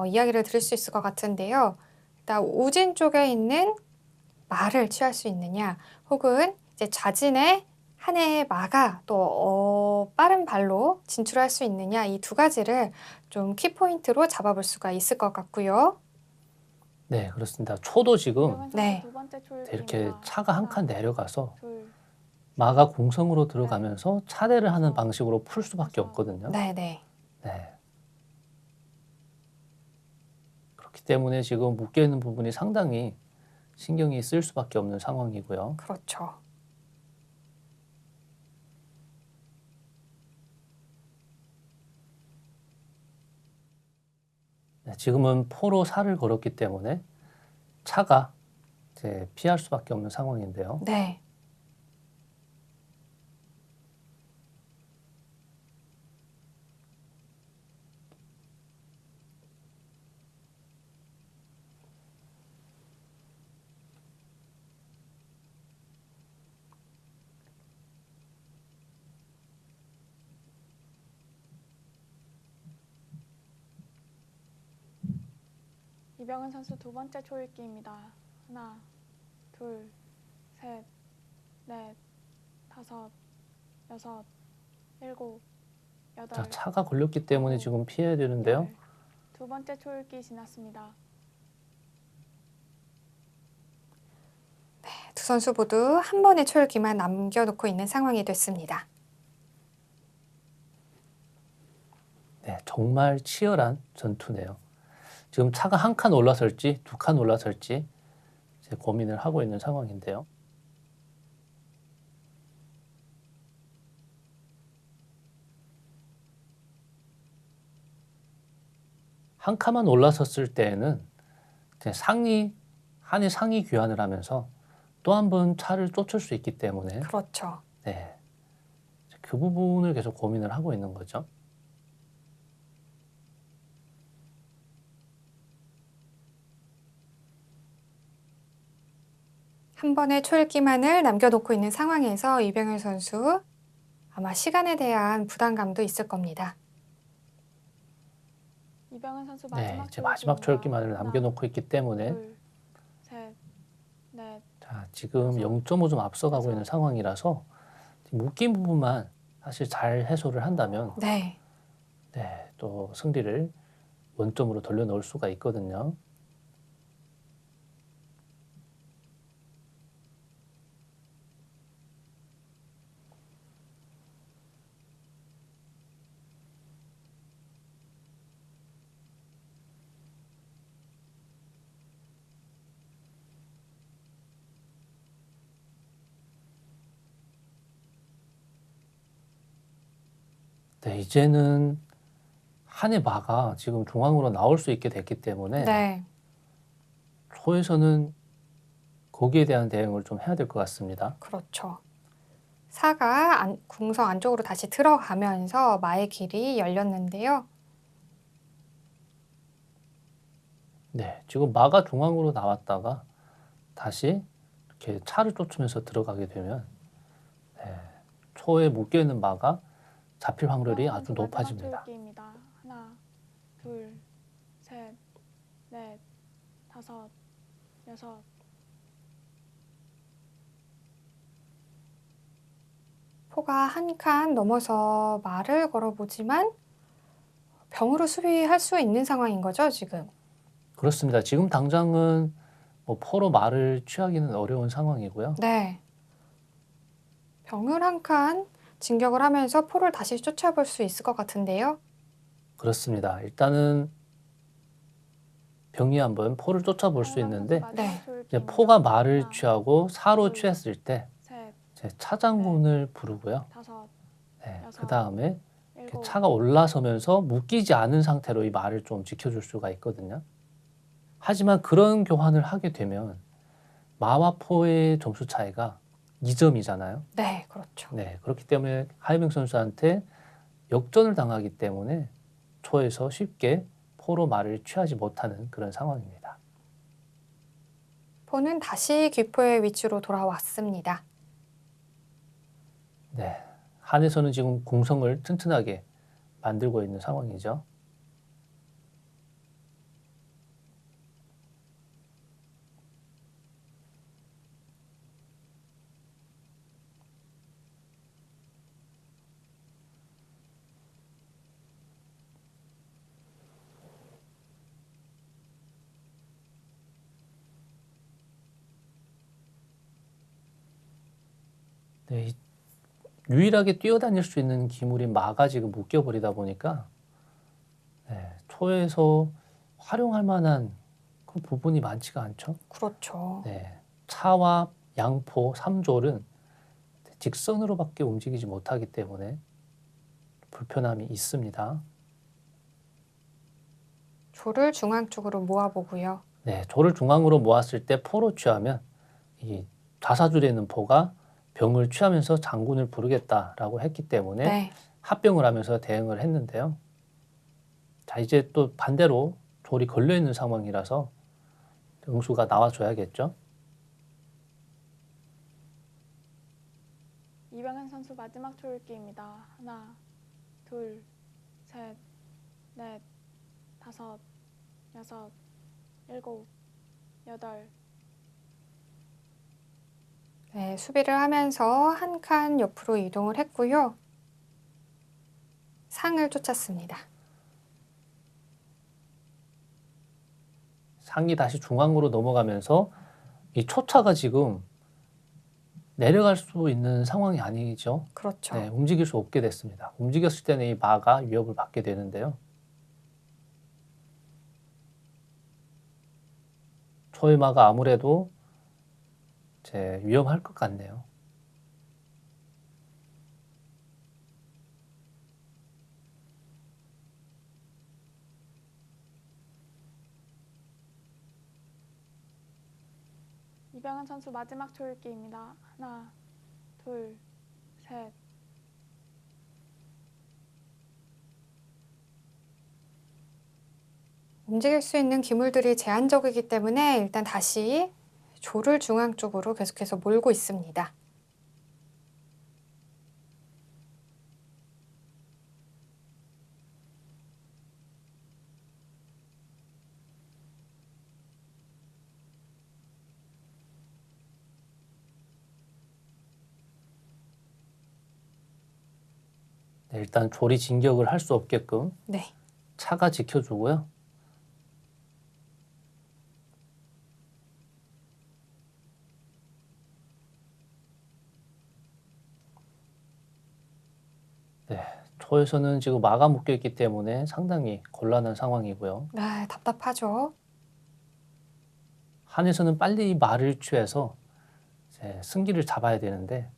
이야기를 드릴 수 있을 것 같은데요. 일단 우진 쪽에 있는 마를 취할 수 있느냐, 혹은 이제 좌진의 한해의 마가 또 빠른 발로 진출할 수 있느냐, 이 두 가지를 좀 키포인트로 잡아볼 수가 있을 것 같고요. 네, 그렇습니다. 초도 지금 이병헌 선수 네. 두 번째 초읽기입니다. 이렇게 차가 한 칸 내려가서 둘, 마가 공성으로 들어가면서 차례를 하는 다섯, 방식으로 풀 수밖에 여섯. 없거든요. 네, 네. 네. 그렇기 때문에 지금 묶여 있는 부분이 상당히 신경이 쓸 수밖에 없는 상황이고요. 그렇죠. 네, 지금은 포로 살을 걸었기 때문에 차가 이제 피할 수밖에 없는 상황인데요. 네. 이병헌 선수 두 번째 초읽기입니다. 하나, 둘, 셋, 넷, 다섯, 여섯, 일곱, 자, 여덟, 차가 걸렸기 때문에 지금 피해야 되는데요. 열. 두 번째 초읽기 지났습니다. 두 선수 모두 한 번의 초읽기만 남겨놓고 있는 상황이 됐습니다. 네, 정말 치열한 전투네요. 지금 차가 한 칸 올라설지 두 칸 올라설지 이제 고민을 하고 있는 상황인데요. 한 칸만 올라섰을 때에는 이제 한이 상위 귀환을 하면서 또 한 번 차를 쫓을 수 있기 때문에 그렇죠. 네, 그 부분을 계속 고민을 하고 있는 거죠. 한 번의 초읽기만을 남겨놓고 있는 상황에서 이병헌 선수 아마 시간에 대한 부담감도 있을 겁니다. 이병헌 선수 네, 마지막 이제 마지막 초읽기만을 하나, 남겨놓고 있기 때문에 둘, 셋, 넷, 자, 지금 0.5점 앞서가고 있는 상황이라서 묶인 부분만 사실 잘 해소를 한다면 네. 네, 또 승리를 원점으로 돌려놓을 수가 있거든요. 네, 이제는 한의 마가 지금 중앙으로 나올 수 있게 됐기 때문에 네. 초에서는 거기에 대한 대응을 좀 해야 될 것 같습니다. 그렇죠. 사가 궁성 안쪽으로 다시 들어가면서 마의 길이 열렸는데요. 네, 지금 마가 중앙으로 나왔다가 다시 이렇게 차를 쫓으면서 들어가게 되면 네, 초에 묶여 있는 마가 잡힐 확률이 이병헌 아주 선수 마지막 높아집니다. 초읽기입니다. 하나, 둘, 셋, 넷, 다섯, 여섯. 포가 한 칸 넘어서 말을 걸어보지만 병으로 수비할 수 있는 상황인 거죠, 지금? 그렇습니다. 지금 당장은 뭐 포로 말을 취하기는 어려운 상황이고요. 네. 병을 한 칸 진격을 하면서 포를 다시 쫓아볼 수 있을 것 같은데요. 그렇습니다. 일단은 병이 한번 포를 쫓아볼 수 황희상 선수 있는데 마지막 네. 이제 초읽기입니다. 포가 말을 하나, 취하고 사로 둘, 취했을 때 셋, 이제 차장군을 부르고요. 다섯, 네, 여섯, 그 다음에 이렇게 일곱. 차가 올라서면서 묶이지 않은 상태로 이 말을 좀 지켜줄 수가 있거든요. 하지만 그런 교환을 하게 되면 마와 포의 점수 차이가 2점이잖아요. 네, 그렇죠. 네, 그렇기 때문에 하이밍 선수한테 역전을 당하기 때문에 초에서 쉽게 포로 말을 취하지 못하는 그런 상황입니다. 포는 다시 귀포의 위치로 돌아왔습니다. 네, 한에서는 지금 공성을 튼튼하게 만들고 있는 상황이죠. 네, 유일하게 뛰어다닐 수 있는 기물인 마가 지금 묶여버리다 보니까 네, 초에서 활용할 만한 그 부분이 많지가 않죠. 그렇죠. 네, 차와 양포 3졸은 직선으로밖에 움직이지 못하기 때문에 불편함이 있습니다. 조를 중앙 쪽으로 모아보고요. 네, 조를 중앙으로 모았을 때 포로 취하면 이 좌사줄에 있는 포가 병을 취하면서 장군을 부르겠다라고 했기 때문에 네. 합병을 하면서 대응을 했는데요. 자, 이제 또 반대로 졸이 걸려 있는 상황이라서 응수가 나와줘야겠죠. 이병현 선수 마지막 초읽기입니다. 하나, 둘, 셋, 넷, 다섯, 여섯, 일곱, 여덟. 네, 수비를 하면서 한 칸 옆으로 이동을 했고요. 상을 쫓았습니다. 상이 다시 중앙으로 넘어가면서 이 초차가 지금 내려갈 수 있는 상황이 아니죠. 그렇죠. 네, 움직일 수 없게 됐습니다. 움직였을 때는 이 마가 위협을 받게 되는데요. 초의 마가 아무래도 이제 위험할 것 같네요. 이병현 선수 마지막 초읽기입니다. 하나, 둘, 셋. 움직일 수 있는 기물들이 제한적이기 때문에 일단 다시 조를 중앙 쪽으로 계속해서 몰고 있습니다. 네, 일단 졸이 진격을 할 수 없게끔 네. 차가 지켜주고요. 네, 초에서는 지금 마가 묶여 있기 때문에 상당히 곤란한 상황이고요. 네, 답답하죠. 한에서는 빨리 이 말을 취해서 이제 승기를 잡아야 되는데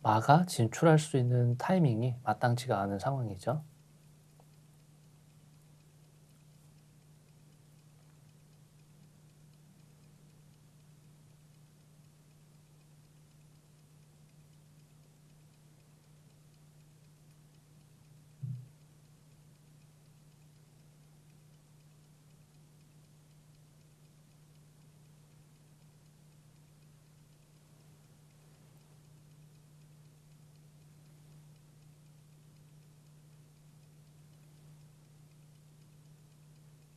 마가 진출할 수 있는 타이밍이 마땅치가 않은 상황이죠.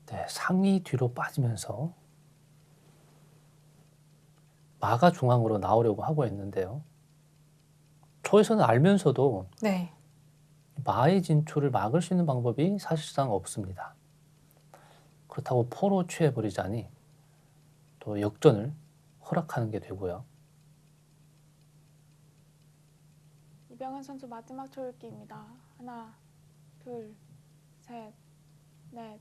네, 상이 뒤로 빠지면서 마가 중앙으로 나오려고 하고 있는데요. 초에서는 알면서도 네. 마의 진출을 막을 수 있는 방법이 사실상 없습니다. 그렇다고 포로 취해버리자니 또 역전을 허락하는 게 되고요. 이병헌 선수 마지막 초읽기입니다. 하나, 둘, 셋, 넷.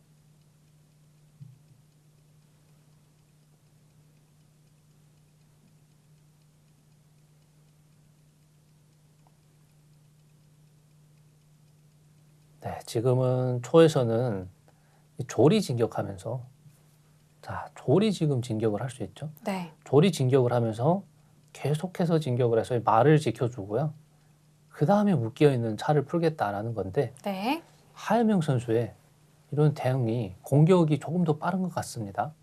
네, 지금은 초에서는 이 조리 진격하면서 자, 조리 지금 진격을 할 수 있죠. 네. 조리 진격을 하면서 계속해서 진격을 해서 이 말을 지켜주고요. 그 다음에 묶여 있는 차를 풀겠다라는 건데 네. 하여명 선수의 이런 대응이 공격이 조금 더 빠른 것 같습니다.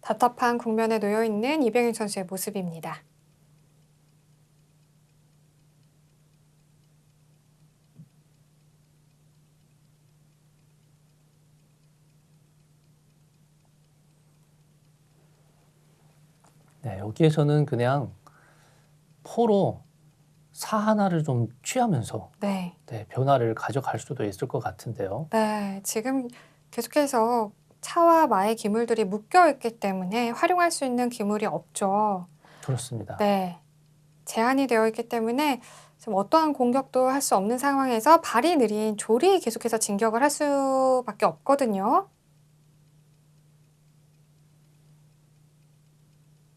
답답한 국면에 놓여 있는 이병윤 선수의 모습입니다. 네, 여기에서는 그냥 포로 사 하나를 좀 취하면서 네. 네, 변화를 가져갈 수도 있을 것 같은데요. 네. 지금 계속해서 차와 마의 기물들이 묶여 있기 때문에 활용할 수 있는 기물이 없죠. 그렇습니다. 네. 제한이 되어 있기 때문에 지금 어떠한 공격도 할 수 없는 상황에서 발이 느린 조리 계속해서 진격을 할 수밖에 없거든요.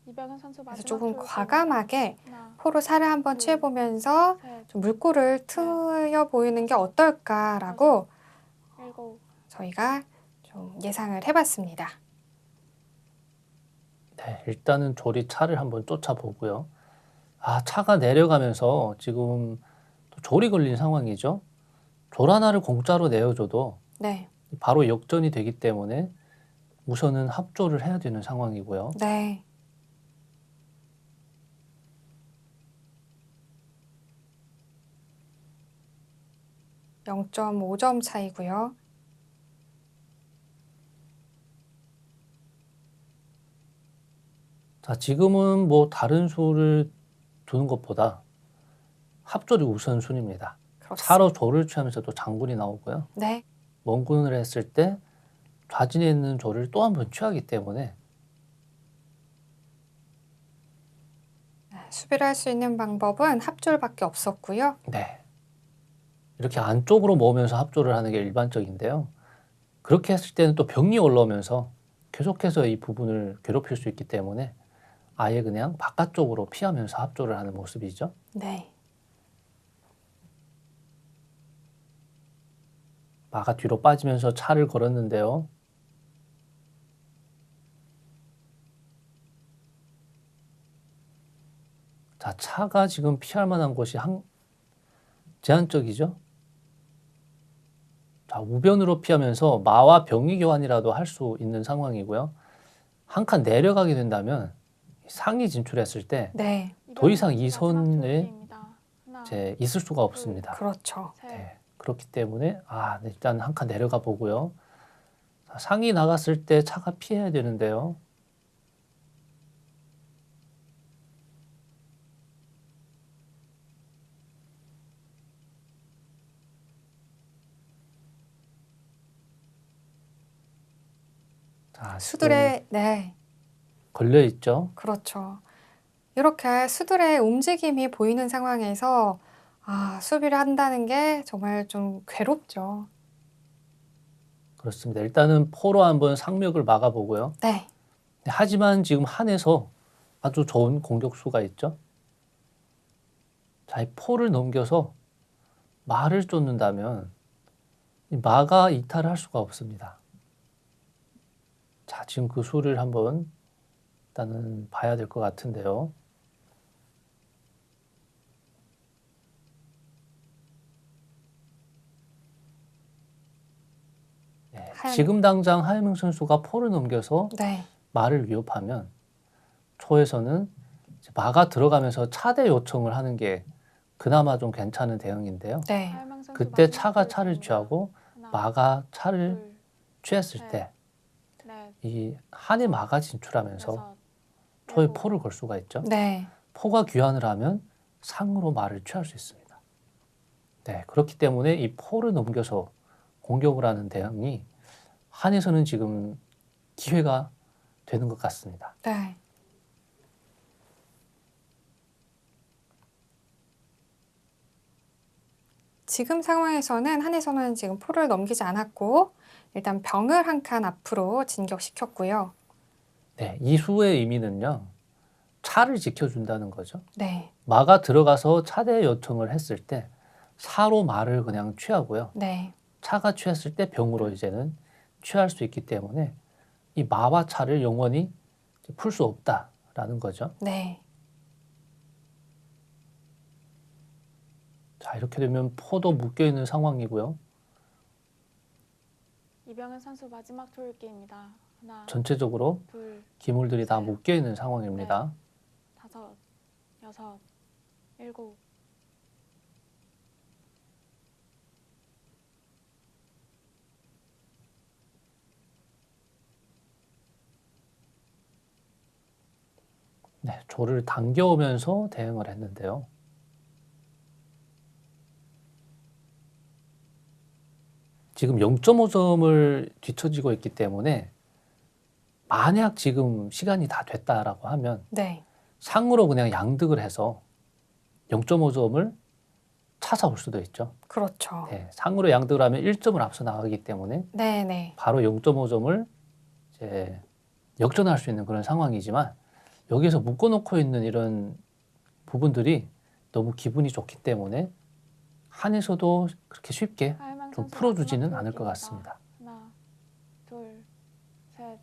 이병헌 선수 그래서 마지막 조금 초읽기입니다. 과감하게 하나, 포로 살을 한번 둘, 취해보면서 셋, 좀 물꼬를 트여 보이는 게 어떨까라고 일곱. 저희가 좀 예상을 해봤습니다. 네, 일단은 조리 차를 한번 쫓아보고요. 아, 차가 내려가면서 지금 또 조리 걸린 상황이죠. 졸 하나를 공짜로 내어줘도 네. 바로 역전이 되기 때문에 우선은 합조를 해야 되는 상황이고요. 네. (0.5점) 차이고요. 자, 지금은 뭐 다른 수를 두는 것보다 합조를 우선순위입니다. 그렇습니다. 차로 조를 취하면서 또 장군이 나오고요. 네. 원군을 했을 때 좌진에 있는 조를 또 한 번 취하기 때문에 수비를 할 수 있는 방법은 합졸밖에 없었고요. 네, 이렇게 안쪽으로 모으면서 합조를 하는 게 일반적인데요. 그렇게 했을 때는 또 병이 올라오면서 계속해서 이 부분을 괴롭힐 수 있기 때문에 아예 그냥 바깥쪽으로 피하면서 합조를 하는 모습이죠. 네. 마가 뒤로 빠지면서 차를 걸었는데요. 자, 차가 지금 피할 만한 곳이 제한적이죠. 자, 우변으로 피하면서 마와 병이 교환이라도 할 수 있는 상황이고요. 한 칸 내려가게 된다면 상이 진출했을 때 네. 더 이상 이병헌 이 선수 마지막 선에 초읽기입니다. 하나, 있을 수가 없습니다. 그렇죠. 셋, 네, 그렇기 때문에 네, 일단 한 칸 내려가 보고요. 자, 상이 나갔을 때 차가 피해야 되는데요. 자, 수들의 네. 걸려 있죠. 그렇죠. 이렇게 수들의 움직임이 보이는 상황에서 수비를 한다는 게 정말 좀 괴롭죠. 그렇습니다. 일단은 포로 한번 상력을 막아보고요. 네. 하지만 지금 한에서 아주 좋은 공격수가 있죠. 자, 이 포를 넘겨서 마를 쫓는다면 이 마가 이탈을 할 수가 없습니다. 자, 지금 그 수를 한번 일단은 봐야 될 것 같은데요. 네, 하얀- 지금 당장 하여명 선수가 포를 넘겨서 네. 마를 위협하면 초에서는 이제 마가 들어가면서 차대 요청을 하는 게 그나마 좀 괜찮은 대응인데요. 네. 하여명 선수 그때 마지막 차가 차를 초읽기입니다. 취하고 하나, 마가 차를 둘, 취했을 셋, 때 넷, 이 한에 마가 진출하면서 여섯, 초에 일곱, 포를 걸 수가 있죠. 네. 포가 귀환을 하면 상으로 마를 취할 수 있습니다. 네, 그렇기 때문에 이 포를 넘겨서 공격을 하는 대응이 한에서는 지금 기회가 되는 것 같습니다. 네. 지금 상황에서는 한혜선은 지금 포를 넘기지 않았고 일단 병을 한 칸 앞으로 진격시켰고요. 네, 이 수의 의미는요. 차를 지켜준다는 거죠. 네. 마가 들어가서 차대 요청을 했을 때 사로 마를 그냥 취하고요. 네. 차가 취했을 때 병으로 이제는 취할 수 있기 때문에 이 마와 차를 영원히 풀 수 없다라는 거죠. 네. 자, 이렇게 되면 포도 묶여 있는 상황이고요. 이병현 선수 마지막 초읽기입니다. 하나, 전체적으로 둘, 기물들이 다 셋, 묶여 있는 상황입니다. 다섯, 여섯, 일곱, 네, 조를 당겨오면서 대응을 했는데요. 지금 0.5점을 뒤처지고 있기 때문에 만약 지금 시간이 다 됐다라고 하면 네. 상으로 그냥 양득을 해서 0.5점을 찾아올 수도 있죠. 그렇죠. 네, 상으로 양득을 하면 1점을 앞서 나가기 때문에 네, 네. 바로 0.5점을 이제 역전할 수 있는 그런 상황이지만 여기서 묶어놓고 있는 이런 부분들이 너무 기분이 좋기 때문에 한에서도 그렇게 쉽게 하여명 좀 선수 풀어주지는 마지막 않을 것 초읽기입니다. 같습니다. 하나, 둘, 셋,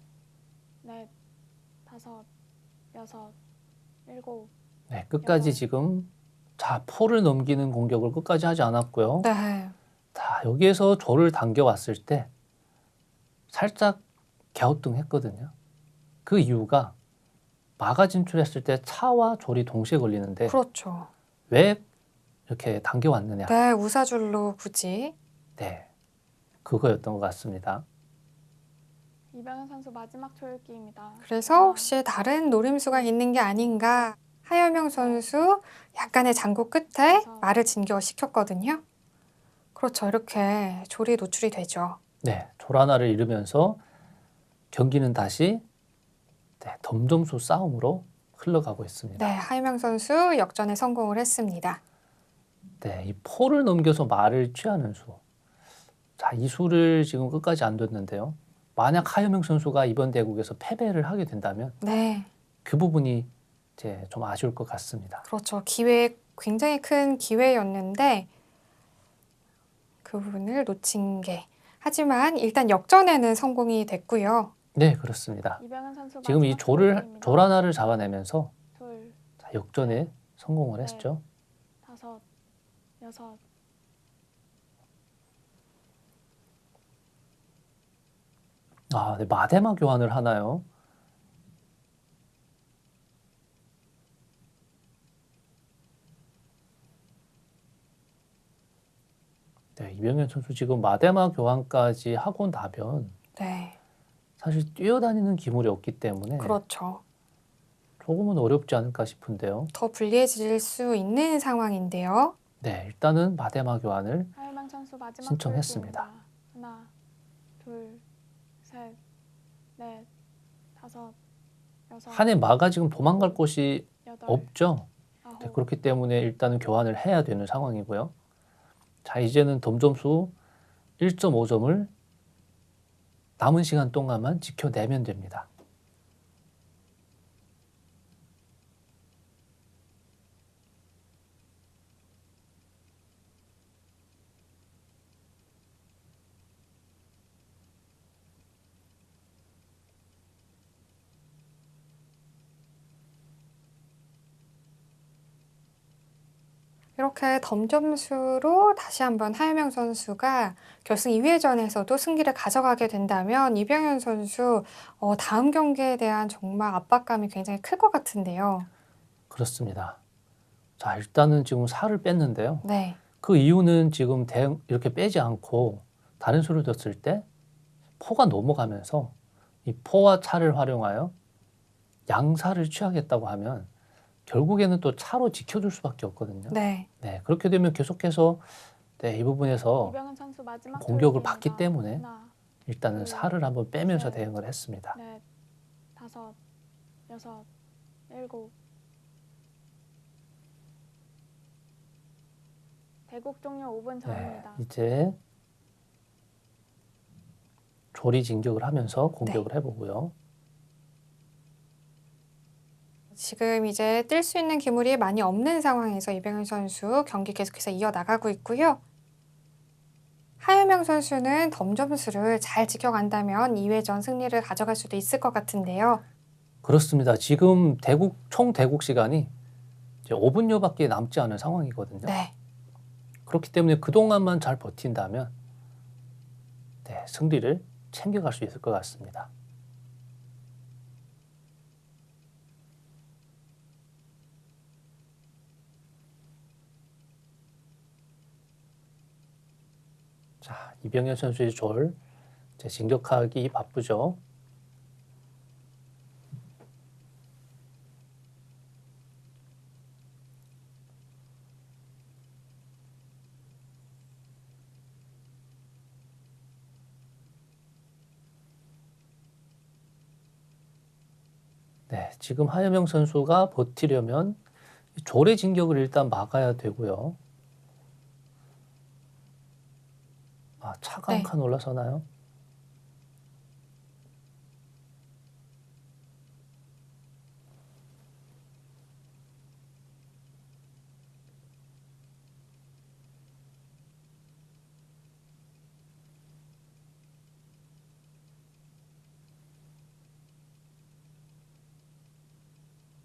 넷, 다섯, 여섯, 일곱, 네, 끝까지 여덟. 지금 자 포를 넘기는 공격을 끝까지 하지 않았고요. 네. 자, 여기에서 조를 당겨왔을 때 살짝 갸우뚱했거든요. 그 이유가 마가 진출했을 때 차와 졸이 동시에 걸리는데 그렇죠. 왜 이렇게 당겨왔느냐. 네, 우사줄로 굳이. 네, 그거였던 것 같습니다. 이병현 선수 마지막 초읽기입니다. 그래서 혹시 다른 노림수가 있는 게 아닌가. 하여명 선수 약간의 장고 끝에 말을 진격시켰거든요. 그렇죠. 이렇게 조리 노출이 되죠. 네, 졸 하나를 잃으면서 경기는 다시 네, 덤점수 싸움으로 흘러가고 있습니다. 네, 하여명 선수 역전에 성공을 했습니다. 네, 이 포를 넘겨서 말을 취하는 수. 자, 이 수를 지금 끝까지 안 뒀는데요. 만약 하여명 선수가 이번 대국에서 패배를 하게 된다면 네, 그 부분이 이제 좀 아쉬울 것 같습니다. 그렇죠. 기회, 굉장히 큰 기회였는데 그 부분을 놓친 게. 하지만 일단 역전에는 성공이 됐고요. 네, 그렇습니다. 이병현 선수 지금 이 마지막 졸 초읽기입니다. 하나를 잡아내면서 둘, 자, 역전에 성공을 네. 했죠. 다섯, 여섯, 아, 네, 마데마 교환을 하나요? 네, 이병현 선수 지금 마데마 교환까지 하고 나면 네, 사실 뛰어다니는 기물이 없기 때문에 그렇죠. 조금은 어렵지 않을까 싶은데요. 더 불리해질 수 있는 상황인데요. 네, 일단은 마데마 교환을 하여명 선수 마지막 신청했습니다. 초읽기입니다. 하나, 둘, 셋, 넷, 다섯, 여섯, 한해 마가 지금 도망갈 곳이 여덟, 없죠. 아홉, 네, 그렇기 때문에 일단은 교환을 해야 되는 상황이고요. 자, 이제는 덤점수 1.5점을 남은 시간 동안만 지켜내면 됩니다. 이렇게 덤점수로 다시 한번 하여명 선수가 결승 2회전에서도 승기를 가져가게 된다면 이병현 선수 다음 경기에 대한 정말 압박감이 굉장히 클 것 같은데요. 그렇습니다. 자, 일단은 지금 살을 뺐는데요. 네. 그 이유는 지금 이렇게 빼지 않고 다른 수를 뒀을 때 포가 넘어가면서 이 포와 차를 활용하여 양사를 취하겠다고 하면 결국에는 또 차로 지켜줄 수밖에 없거든요. 네. 네, 그렇게 되면 계속해서 이 부분에서 이병현 선수 마지막 공격을 초읽기입니다. 받기 때문에 하나, 일단은 둘, 살을 한번 빼면서 셋, 대응을 했습니다. 넷, 다섯, 여섯, 일곱. 대국 종료 5분 네, 전입니다. 이제 조리 진격을 하면서 공격을 해보고요. 지금 이제 뛸 수 있는 기물이 많이 없는 상황에서 이병현 선수 경기 계속해서 이어나가고 있고요. 하여명 선수는 덤점수를 잘 지켜간다면 2회전 승리를 가져갈 수도 있을 것 같은데요. 그렇습니다. 지금 총 대국 시간이 이제 5분여밖에 남지 않은 상황이거든요. 네. 그렇기 때문에 그동안만 잘 버틴다면 승리를 챙겨갈 수 있을 것 같습니다. 자, 이병현 선수의 졸 이제 진격하기 바쁘죠. 네, 지금 하여명 선수가 버티려면 졸의 진격을 일단 막아야 되고요. 아, 차가 한 네. 칸 올라서나요?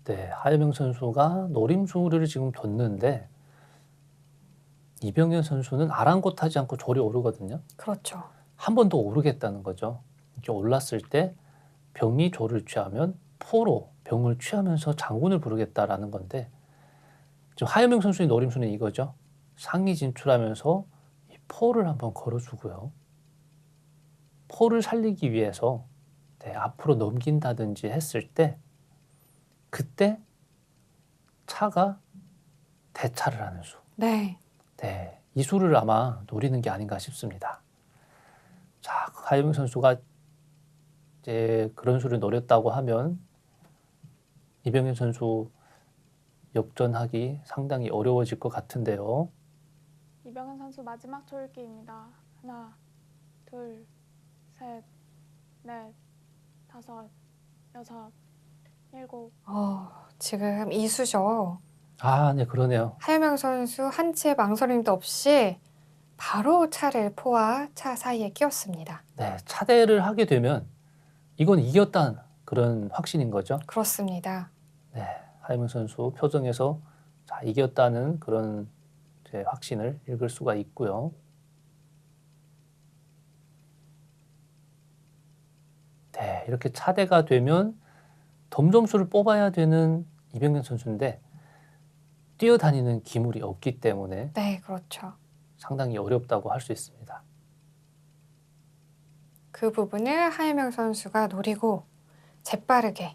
네, 하여명 선수가 노림수를 지금 뒀는데 이병현 선수는 아랑곳하지 않고 졸이 오르거든요. 그렇죠. 한 번 더 오르겠다는 거죠. 이렇게 올랐을 때 병이 졸을 취하면 포로 병을 취하면서 장군을 부르겠다라는 건데 지금 하여명 선수의 노림수는 이거죠. 상위 진출하면서 이 포를 한번 걸어주고요. 포를 살리기 위해서 앞으로 넘긴다든지 했을 때 그때 차가 대차를 하는 수. 네. 네, 이 수를 아마 노리는 게 아닌가 싶습니다. 자, 하여명 선수가 이제 그런 수를 노렸다고 하면 이병현 선수 역전하기 상당히 어려워질 것 같은데요. 이병현 선수 마지막 초읽기입니다. 하나, 둘, 셋, 넷, 다섯, 여섯, 일곱. 지금 이수죠. 아, 네, 그러네요. 하여명 선수 한 치의 망설임도 없이 바로 차를 포와 차 사이에 끼웠습니다. 네, 차대를 하게 되면 이건 이겼다는 그런 확신인 거죠. 그렇습니다. 네, 하여명 선수 표정에서 자, 이겼다는 그런 이제 확신을 읽을 수가 있고요. 네, 이렇게 차대가 되면 덤점수를 뽑아야 되는 이병현 선수인데 뛰어다니는 기물이 없기 때문에 네, 그렇죠. 상당히 어렵다고 할 수 있습니다. 그 부분을 하여명 선수가 노리고 재빠르게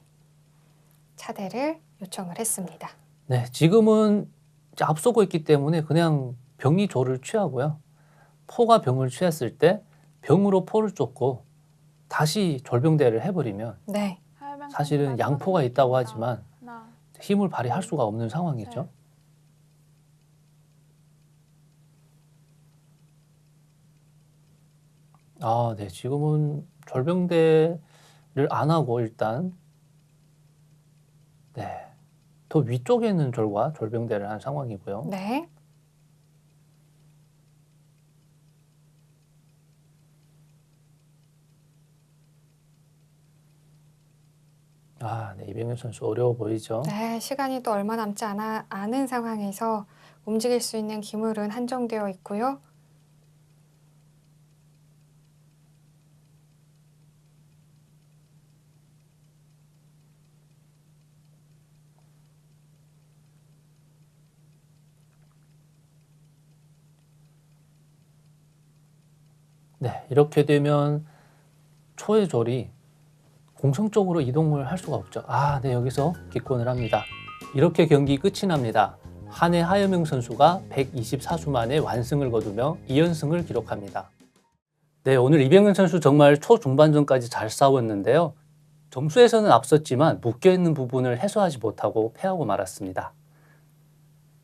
차대를 요청을 했습니다. 네, 지금은 이제 앞서고 있기 때문에 그냥 병이 조를 취하고요. 포가 병을 취했을 때 병으로 포를 쫓고 다시 졸병대를 해버리면 네. 하여명 선수 사실은 마지막 양포가 있다고 초읽기입니다. 하지만 하나, 힘을 발휘할 수가 없는 상황이죠. 아, 네, 지금은 졸병대를 안 하고 일단 네, 더 위쪽에 있는 졸과 졸병대를 한 상황이고요. 네. 네, 이병현 선수 어려워 보이죠? 네, 시간이 또 얼마 남지 않은 상황에서 움직일 수 있는 기물은 한정되어 있고요. 네, 이렇게 되면 초의 졸이 공성적으로 이동을 할 수가 없죠. 네, 여기서 기권을 합니다. 이렇게 경기 끝이 납니다. 한해 하여명 선수가 124수 만에 완승을 거두며 2연승을 기록합니다. 네, 오늘 이병현 선수 정말 초중반전까지 잘 싸웠는데요. 점수에서는 앞섰지만 묶여있는 부분을 해소하지 못하고 패하고 말았습니다.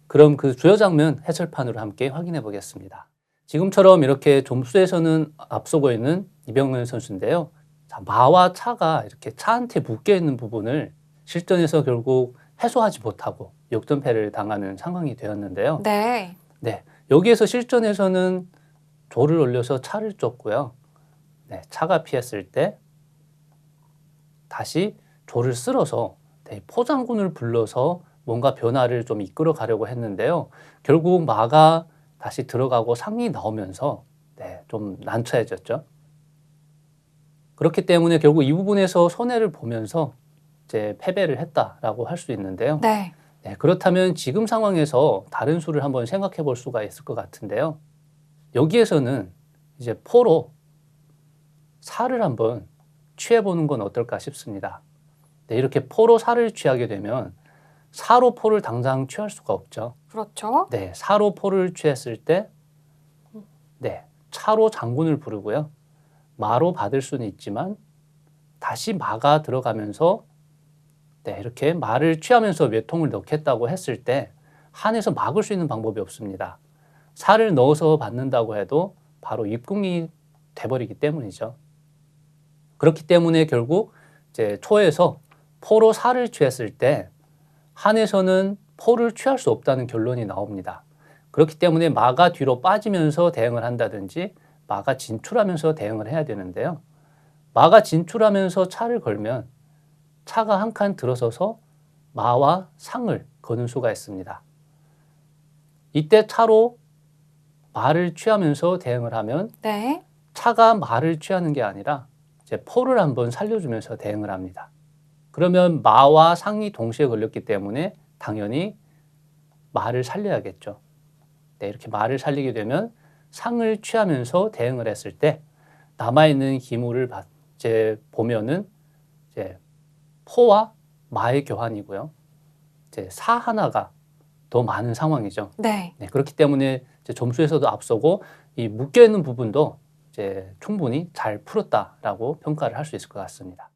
그럼 그 주요 장면 해설판으로 함께 확인해 보겠습니다. 지금처럼 이렇게 점수에서는 앞서고 있는 이병현 선수인데요. 자, 마와 차가 이렇게 차한테 묶여있는 부분을 실전에서 결국 해소하지 못하고 역전패를 당하는 상황이 되었는데요. 네. 네, 여기에서 실전에서는 조를 올려서 차를 쫓고요. 네, 차가 피했을 때 다시 조를 쓸어서 포장군을 불러서 뭔가 변화를 좀 이끌어 가려고 했는데요. 결국 마가 다시 들어가고 상이 나오면서 좀 난처해졌죠. 그렇기 때문에 결국 이 부분에서 손해를 보면서 이제 패배를 했다라고 할 수 있는데요. 네. 그렇다면 지금 상황에서 다른 수를 한번 생각해 볼 수가 있을 것 같은데요. 여기에서는 이제 포로 사를 한번 취해보는 건 어떨까 싶습니다. 이렇게 포로 사를 취하게 되면 사로 포를 당장 취할 수가 없죠. 그렇죠. 사로 포를 취했을 때 차로 장군을 부르고요. 마로 받을 수는 있지만 다시 마가 들어가면서 이렇게 마를 취하면서 외통을 넣겠다고 했을 때 한에서 막을 수 있는 방법이 없습니다. 사를 넣어서 받는다고 해도 바로 입궁이 돼버리기 때문이죠. 그렇기 때문에 결국 이제 초에서 포로 사를 취했을 때 한에서는 포를 취할 수 없다는 결론이 나옵니다. 그렇기 때문에 마가 뒤로 빠지면서 대응을 한다든지 마가 진출하면서 대응을 해야 되는데요. 마가 진출하면서 차를 걸면 차가 한 칸 들어서서 마와 상을 거는 수가 있습니다. 이때 차로 마를 취하면서 대응을 하면 네. 차가 마를 취하는 게 아니라 이제 포를 한번 살려주면서 대응을 합니다. 그러면 마와 상이 동시에 걸렸기 때문에 당연히 마를 살려야겠죠. 이렇게 마를 살리게 되면 상을 취하면서 대응을 했을 때 남아있는 기물을 이제 보면은 이제 포와 마의 교환이고요. 이제 사 하나가 더 많은 상황이죠. 네. 그렇기 때문에 이제 점수에서도 앞서고 이 묶여 있는 부분도 이제 충분히 잘 풀었다라고 평가를 할 수 있을 것 같습니다.